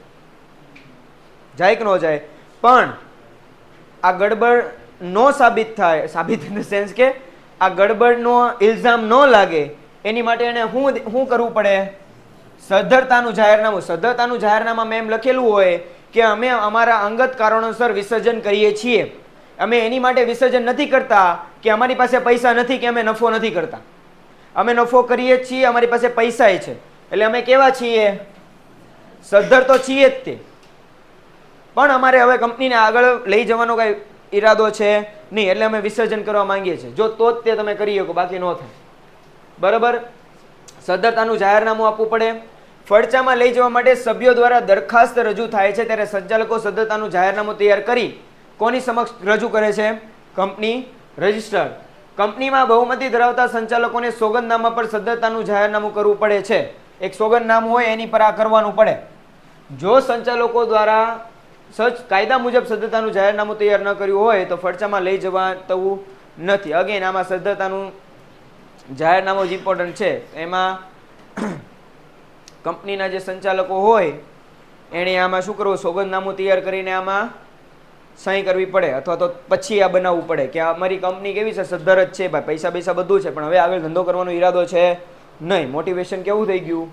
જાય કે ન જાય? પણ આ ગડબડ નો સાબિત થાય, સાબિત ઇન ધ સેન્સ કે આ ગડબડનો ઇલ્ઝામ ન લાગે એની માટે એને શું કરવું પડે? સદ્ધરતાનું જાહેરનામું. સદ્ધરતાનું જાહેરનામામાં એમ લખેલું હોય કે અમે અમારા અંગત કારણોસર વિસર્જન કરીએ છીએ. અમે એની માટે વિસર્જન નથી કરતા કે અમારી પાસે પૈસા નથી કે અમે નફો નથી કરતા. અમે નફો કરીએ જ છીએ, અમારી પાસે પૈસા છે. એટલે અમે કેવા છીએ? સદ્ધર તો છીએ જ તે. પણ અમારે હવે કંપનીને આગળ લઈ જવાનો કઈ ઈરાદો છે નહીં, એટલે અમે વિસર્જન કરવા માંગીએ છીએ. જો તો જ તે તમે કરી શકો, બાકી ન થાય. બરાબર. સદ્ધરતાનું જાહેરનામું આપવું પડે. ફરજામાં લઈ જવા માટે સભ્યો દ્વારા દરખાસ્ત રજૂ થાય છે ત્યારે સંચાલકો સદ્ધરતાનું જાહેરનામું તૈયાર કરી કોની સમક્ષ રજૂ કરે છે? Company register. કંપનીમાં બહુમતી ધરાવતા સંચાલકોને સોગંદનામા પર સદ્ધરતાનું જાહેરનામું કરવું પડે છે. એક સોગંદનામું હોય એની પર આ કરવાનું પડે. જો સંચાલકો દ્વારા કાયદા મુજબ સદ્ધરતાનું જાહેરનામું તૈયાર ન કર્યું હોય તો ફરજામાં લઈ જવાતું નથી. અગેન આમાં સદ્ધરતાનું જાહેરનામું જ ઇમ્પોર્ટન્ટ છે. એમાં કંપનીના જે સંચાલકો હોય એણે આમાં શું કરવું, સોગંદનામું તૈયાર કરીને આમાં સહી કરવી પડે, અથવા તો પછી આ બનાવવું પડે કે અમારી કંપની કેવી છે, સદ્ધર જ છે ભાઈ, પૈસા પૈસા બધું છે, પણ હવે આગળ ધંધો કરવાનો ઈરાદો છે નહીં. મોટિવેશન કેવું થઈ ગયું,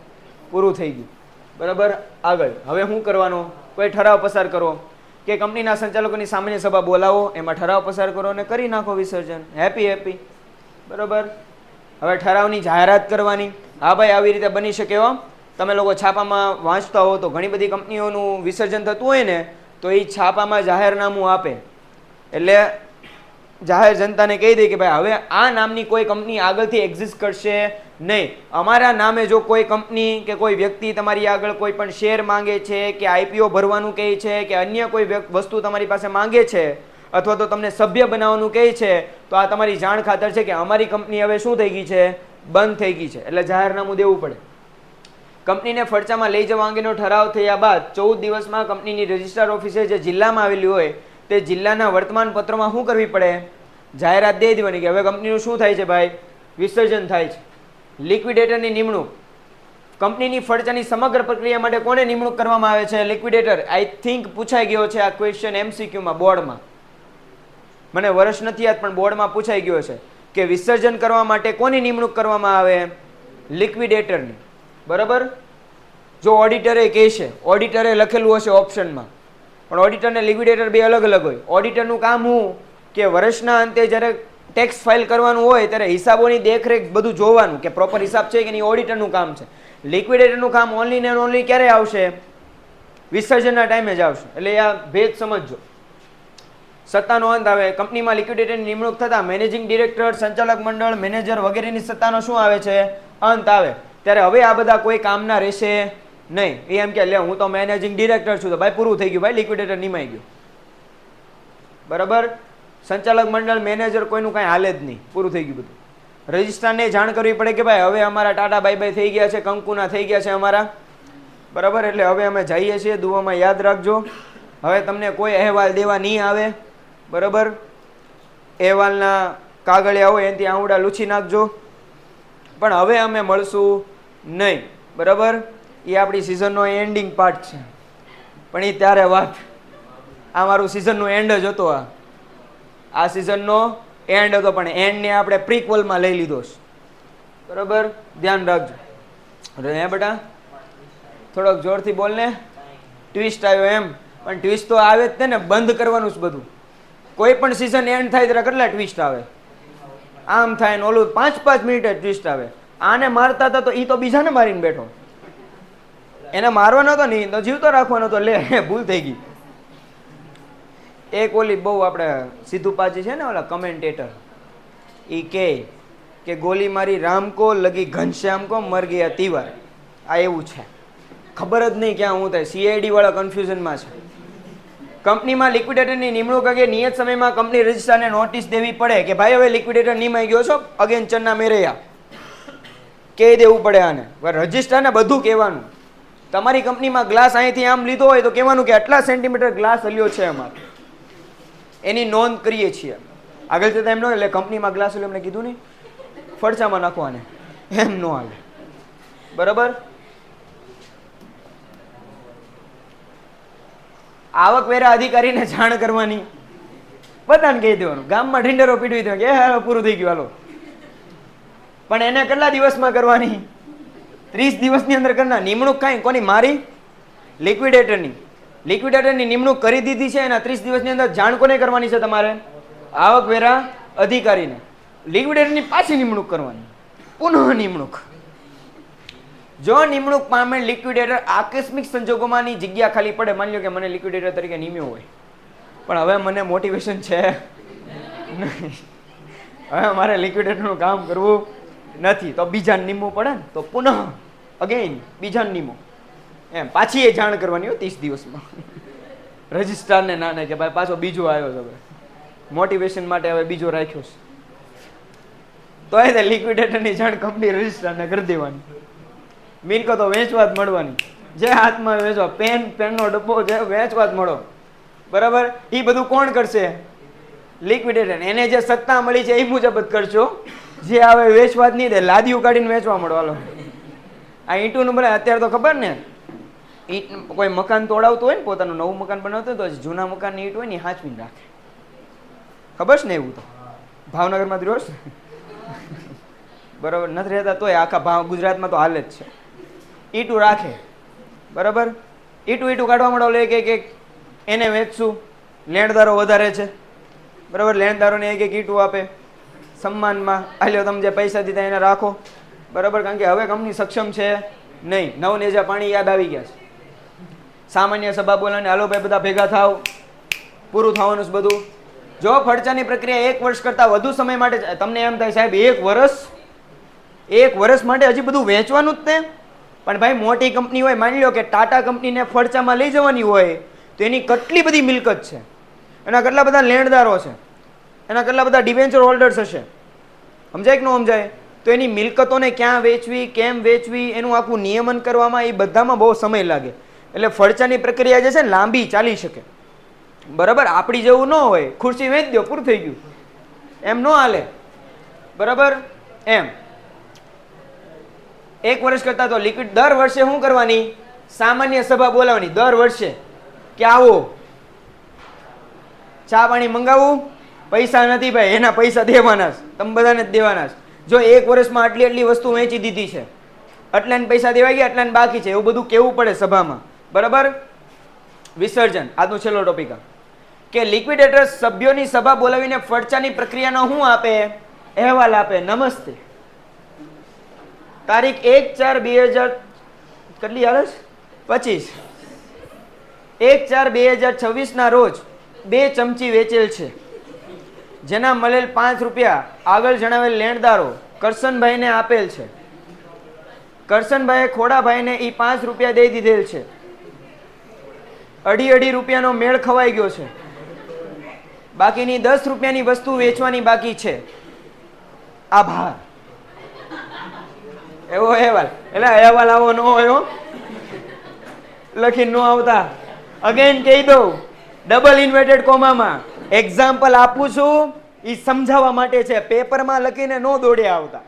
પૂરું થઈ ગયું. બરાબર. આગળ હવે શું કરવાનું, કોઈ ઠરાવ પસાર કરો કે કંપનીના સંચાલકોની સામાન્ય સભા બોલાવો, એમાં ઠરાવ પસાર કરો અને કરી નાખો વિસર્જન. Happy happy. બરાબર. હવે ઠરાવની જાહેરાત કરવાની. હા ભાઈ આવી રીતે બની શકે હો. તમે લોકો છાપામાં વાંચતા હો તો ઘણી બધી કંપનીઓનું વિસર્જન થતું હોય ને, તો એ છાપામાં જાહેરનામું આપે, એટલે જાહેર જનતાને કહી દે કે ભાઈ હવે આ નામની કોઈ કંપની આગળથી એક્ઝિસ્ટ કરશે નહીં. અમારા નામે જો કોઈ કંપની કે કોઈ વ્યક્તિ તમારી આગળ કોઈ પણ શેર માંગે છે કે આઈપીઓ ભરવાનું કહે છે કે અન્ય કોઈ વસ્તુ તમારી પાસે માંગે છે, અથવા તો તમને સભ્ય બનાવવાનું કહે છે, તો આ તમારી જાણ ખાતર છે કે અમારી કંપની હવે શું થઈ ગઈ છે, બંધ થઈ ગઈ છે, એટલે જાહેરનામું દેવું પડે. કંપનીને ફડચામાં લઈ જવા અંગેનો ઠરાવ થયા બાદ 14 દિવસમાં કંપનીની રજિસ્ટ્રાર ઓફિસે જે જિલ્લામાં આવેલી હોય તે જિલ્લાના વર્તમાન પત્રોમાં શું કરવી પડે, જાહેરાત દઈ દેવાની કે હવે કંપનીનું શું થાય છે ભાઈ, વિસર્જન થાય છે. લિક્વિડેટરની નિમણૂક. કંપનીની ફડચાની સમગ્ર પ્રક્રિયા માટે કોને નિમણૂક કરવામાં આવે છે, લિક્વિડેટર. આઈ થિંક પૂછાઈ ગયો છે આ ક્વેશ્ચન MCQમાં બોર્ડમાં, મને વર્ષ નથી યાદ પણ બોર્ડમાં પૂછાઈ ગયો છે કે વિસર્જન કરવા માટે કોની નિમણૂક કરવામાં આવે, લિક્વિડેટરની. બરાબર. જો ઓડિટરે કહે છે, ઓડિટરે લખેલું હશે ઓપ્શનમાં, પણ ઓડિટર ને લિક્વિડેટર બે અલગ અલગ હોય. ઓડિટરનું કામ શું કે વર્ષના અંતે જ્યારે ટેક્સ ફાઇલ કરવાનું હોય ત્યારે હિસાબોની દેખરેખ બધું જોવાનું કે પ્રોપર હિસાબ છે કે નહીં, ઓડિટરનું કામ છે. લિક્વિડેટરનું કામ ઓનલી ને ઓનલી ક્યારે આવશે, વિસર્જનના ટાઈમે જ આવશે. એટલે આ ભેદ સમજજો. સત્તાનો અંત આવે. કંપનીમાં લિક્વિડેટરની નિમણૂક થતા મેનેજિંગ ડિરેક્ટર, સંચાલક મંડળ, મેનેજર વગેરેની સત્તાનો શું આવે છે, અંત આવે. ત્યારે હવે આ બધા કોઈ કામના રહેશે નહીં. એ એમ કે લે હું તો મેનેજિંગ ડિરેક્ટર છું, તો ભાઈ પૂરું થઈ ગયું, ભાઈ લિક્વિડેટર નિમાઈ ગયું. બરાબર. સંચાલક મંડળ, મેનેજર કોઈનું કાંઈ હાલે જ નહીં, પૂરું થઈ ગયું બધું. રજિસ્ટ્રારને જાણ કરવી પડે કે ભાઈ હવે અમારા ટાટા બાય બાય થઈ ગયા છે, કંકુના થઈ ગયા છે અમારા. બરાબર. એટલે હવે અમે જઈએ છીએ, દુઆમાં યાદ રાખજો. હવે તમને કોઈ અહેવાલ દેવા નહીં આવે. બરાબર. અહેવાલના કાગળિયા હોય એનાથી આંવડા લૂછી નાખજો. પણ હવે અમે મળશું નહીં. બરાબર. એ આપણી સિઝનનો એન્ડિંગ પાર્ટ છે, પણ એ ત્યારે વાત, આ મારું સિઝનનો એન્ડ જ હતો. આ સિઝનનો એન્ડ હતો, પણ એન્ડને આપણે પ્રીક્વલમાં લઈ લીધો છે. બરાબર. ધ્યાન રાખજો. હે બેટા થોડોક જોરથી બોલને. ટ્વિસ્ટ આવ્યો એમ, પણ ટ્વિસ્ટ તો આવે જ ને, બંધ કરવાનું જ બધું. કોઈ પણ સિઝન એન્ડ થાય ત્યારે કેટલા ટ્વિસ્ટ આવે, આમ થાય ને ઓલું 5-5 મિનિટે ટ્વિસ્ટ આવે. આને મારતા હતા તો એ તો બીજાને મારીને બેઠો, એને મારવાનો હતો નહીં તો જીવતો રાખવાનો હતો. લે ભૂલ થઈ ગઈ. એક ઓલી બહુ આપણે સિદ્ધુ પાજી છે ને ઓલા કમેન્ટેટર, એ કે ગોલી મારી રામ કો લગી ઘનશ્યામ કો મર ગયા તીવાર. આ એવું છે, ખબર જ નહીં ક્યાં હું થાય. CID વાળા કન્ફ્યુઝનમાં છે. કંપનીમાં લિક્વિડેટરની નિમણૂક અંગે નિયત સમયમાં કંપની રજિસ્ટ્રારને નોટિસ દેવી પડે કે ભાઈ હવે લિક્વિડેટર નિમાઈ ગયો છો, અગેન ચન્ના મેરૈયા કહી દેવું પડે આને. રજિસ્ટ્રારને બધું કહેવાનું. તમારી કંપનીમાં ગ્લાસ અહીંથી આમ લીધો હોય તો કહેવાનું કે આટલા સેન્ટીમીટર ગ્લાસ હલ્યો છે અમારે, એની નોંધ કરીએ છીએ. આગળ જતા એમ ન એટલે કંપનીમાં ગ્લાસ હલ્યો એમને કીધું નહીં, ફડચામાં નાખવાને, એમ ન હાલે. બરાબર. આવકવેરા અધિકારીને જાણ કરવાની, બધાને કહી દેવાનું. ગામમાં ઢીંડરો પીટવી દો કે હા પૂરું થઈ ગયું હાલો. પણ એને કેટલા દિવસમાં કરવાની, 30 દિવસની અંદર કરનાર. નિમણૂક કાંઈ કોની, મારી લિક્વિડેટરની. લિક્વિડેટરની નિમણૂક કરી દીધી છે, એના 30 દિવસની અંદર જાણ કોને કરવાની છે તમારે, આવકવેરા અધિકારીને. લિક્વિડેટરની પાછી નિમણૂક કરવાની, પુનઃ નિમણૂક. જો નિમણૂક પામેલ લિક્વિડેટર આકસ્મિક સંજોગોમાંની જગ્યા ખાલી પડે, માની લો કે મને લિક્વિડેટર તરીકે નિમ્યો હોય, પણ હવે મને મોટિવેશન છે નહીં, હવે મારે લિક્વિડેટરનું કામ કરવું નથી, તો બીજાને નિમવું પડે ને, તો પુનઃ અગેન બીજાને નિમો. એમ પાછી એ જાણ કરવાની હોય 30 દિવસમાં રજિસ્ટ્રારને. ના કે ભાઈ પાછો બીજો આવ્યો છે, હવે મોટિવેશન માટે હવે બીજો રાખ્યો છે, તો એ લિક્વિડેટરની જાણ કંપની રજિસ્ટ્રારને કરી દેવાની. મિલકતો વેચવા જ મળવાની, જે હાથમાં વેચવા, પેનનો ડબ્બો જે વેચવા જ મળો. બરાબર. એ બધું કોણ કરશે, લિક્વિડેટર. એને જે સત્તા મળી છે એ મુજબ જ કરશો, જે આવે વેચવા જ નહીં દે, લાદી ઉકાળીને વેચવા મળો. હાલો આ ઈંટુનું બને અત્યારે તો ખબર ને, ઈટ કોઈ મકાન તોડાવતું હોય ને, પોતાનું નવું મકાન બનાવતું હોય તો જૂના મકાનની ઈટ હોય ને હાચવીને રાખે. ખબર છે ને? એવું તો ભાવનગરમાં જ રહ્યો છે બરાબર, નથી રહેતા તોય આખા ગુજરાતમાં તો હાલે જ છે. ઈટું રાખે બરાબર. ઈટું કાઢવા માંડો લે કે એને વેચશું, લેણદારો વધારે છે બરાબર, લેણદારોને એક ઈટું આપે સન્માનમાં, આલ્યો તમે જે પૈસા દીધા એને રાખો બરાબર, કારણ કે હવે કંપની સક્ષમ છે નહીં. નવનેજા પાણી યાદ આવી ગયા છે. સામાન્ય સભા બોલાને હાલો ભાઈ બધા ભેગા થાવ, પૂરું થવાનું છે બધું. જો ખર્ચાની પ્રક્રિયા 1 વર્ષ કરતાં વધુ સમય માટે, તમને એમ થાય સાહેબ 1 વર્ષ માટે હજી બધું વેચવાનું જ તે, પણ ભાઈ મોટી કંપની હોય, માની લો કે ટાટા કંપનીને ફડચામાં લઈ જવાની હોય તો એની કેટલી બધી મિલકત છે, એના કેટલા બધા લેણદારો છે, એના કેટલા બધા ડિબેન્ચર હોલ્ડર્સ હશે. સમજાય કે ન સમજાય? તો એની મિલકતોને ક્યાં વેચવી, કેમ વેચવી, એનું આખું નિયમન કરવામાં એ બધામાં બહુ સમય લાગે. એટલે ફડચાની પ્રક્રિયા જે છે ને લાંબી ચાલી શકે બરાબર. આપણી જેવું ન હોય ખુરશી વેચ દો પૂરું થઈ ગયું, એમ ન હાલે બરાબર. એમ 1 વર્ષ કરતા તો લિક્વિડ દર વર્ષે શું કરવાની? સામાન્ય સભા બોલાવવાની દર વર્ષે કે આવો ચા પાણી મંગાવું, પૈસા નથી ભાઈ, એના પૈસા દેવાના છે, તમે બધાને જ દેવાના છે. જો 1 વર્ષમાં આટલી વસ્તુ વેચી દીધી છે, આટલાને પૈસા દેવાઈ ગયા, આટલાને બાકી છે, એવું બધું કેવું પડે સભામાં બરાબર. વિસર્જન આજનો છેલ્લો ટોપિક કે લિક્વિડેટર સભ્યોની સભા બોલાવીને ફડચાની પ્રક્રિયાનો શું આપે? અહેવાલ આપે. નમસ્તે, તારીખ 1/4/2000 કેટલી આવે છે? 25 1/4/2026 ના રોજ 2 ચમચી વેચેલ છે, જેના મળેલ 5 રૂપિયા આગળ જણાવેલ લેણદારો કરશનભાઈને આપેલ છે. કરશનભાઈએ ખોડાભાઈને એ 5 રૂપિયા દઈ દીધેલ છે. 2.5 રૂપિયાનો મેળ ખવાઈ ગયો છે. બાકીની 10 રૂપિયાની વસ્તુ વેચવાની બાકી છે. આભાર. એવો અહેવાલ. એટલે અહેવાલ આવો ન હોય લખીને ન આવતા. અગેન કહી દઉં, ડબલ ઇન્વર્ટેડ કોમામાં એક્ઝામ્પલ આપું છું, એ સમજાવવા માટે છે. પેપરમાં લખીને ન દોડે આવતા.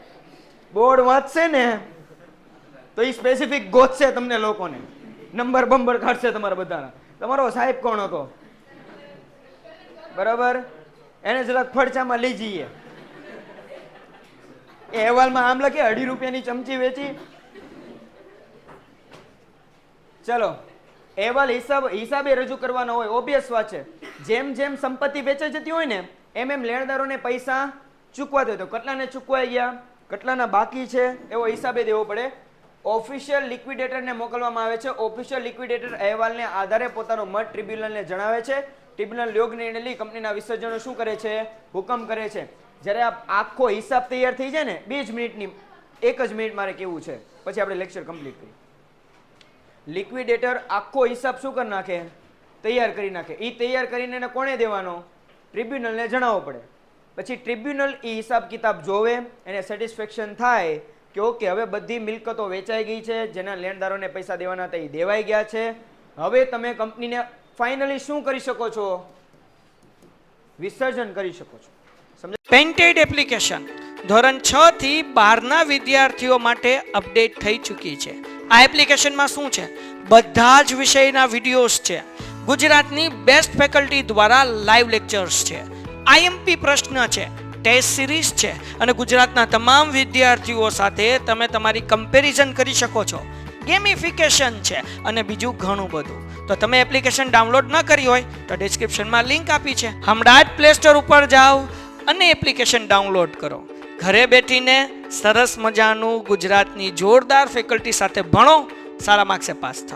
બોર્ડ વાંચશે ને તો એ સ્પેસિફિક ગોતશે તમને લોકોને, નંબર બંબર કાઢશે તમારા બધાના. તમારો સાહેબ કોણ હતો બરાબર, એને જરાક ફડચામાં લઈ જઈએ. એ અહેવાલમાં આમ લખે 2.5 રૂપિયાની ચમચી વેચી. ચલો, અહેવાલ હિસાબે રજૂ કરવાનો હોય. ઓબ્વિયસ વાત છે. જેમ જેમ સંપત્તિ વેચાઈ જતી હોય ને એમ એમ લેણદારોને પૈસા ચૂકવાતા હોય. તો કેટલાને ચૂકવાઈ ગયા, કેટલાના બાકી છે, એવો હિસાબે દેવો પડે. ઓફિશિયલ લિક્વિડેટરને મોકલવામાં આવે છે. ઓફિશિયલ લિક્વિડેટર અહેવાલને આધારે પોતાનો મત ટ્રિબ્યુનલને જણાવે છે. ટ્રિબ્યુનલ યોગ્ય નિર્ણય લઈ કંપનીના વિસર્જનો શું કરે છે? હુકમ કરે છે. જ્યારે આ આખો હિસાબ તૈયાર થઈ જાય ને 2 જ મિનિટની, 1 જ મિનિટ મારે કેવું છે, પછી આપણે લેક્ચર કમ્પ્લીટ કરીએ. લિક્વિડેટર આખો હિસાબ શું કરી નાખે? તૈયાર કરી નાખે. એ તૈયાર કરીને એને કોણે દેવાનો? ટ્રિબ્યુનલને જણાવવો પડે. પછી ટ્રિબ્યુનલ એ હિસાબ કિતાબ જોવે, એને સેટિસ્ફેક્શન થાય કે ઓકે હવે બધી મિલકતો વેચાઈ ગઈ છે, જેના લેણદારોને પૈસા દેવાના હતા એ દેવાઈ ગયા છે. હવે તમે કંપનીને ફાઇનલી શું કરી શકો છો? વિસર્જન કરી શકો છો. પેન્ટેડ એપ્લિકેશન ધોરણ 6 થી 12ના વિદ્યાર્થીઓ માટે અપડેટ થઈ ચૂકી છે. આ એપ્લિકેશનમાં શું છે? બધા જ વિષયના વિડીયોઝ છે. ગુજરાતની બેસ્ટ ફેકલ્ટી દ્વારા લાઈવ લેક્ચર્સ છે. આઈએમપી પ્રશ્ન છે, ટેસ્ટ સિરીઝ છે અને ગુજરાતના તમામ વિદ્યાર્થીઓ સાથે તમે તમારી કમ્પેરિઝન કરી શકો છો. ગેમિફિકેશન છે અને બીજું ઘણું બધું. તો તમે એપ્લિકેશન ડાઉનલોડ ન કરી હોય તો ડિસ્ક્રિપ્શનમાં લિંક આપી છે. હમણાં જ પ્લે સ્ટોર ઉપર જાઓ અને એપ્લિકેશન ડાઉનલોડ કરો. ઘરે બેઠીને સરસ મજાનું ગુજરાતની જોરદાર ફેકલ્ટી સાથે ભણો, સારા માર્ક્સે પાસ થાઓ.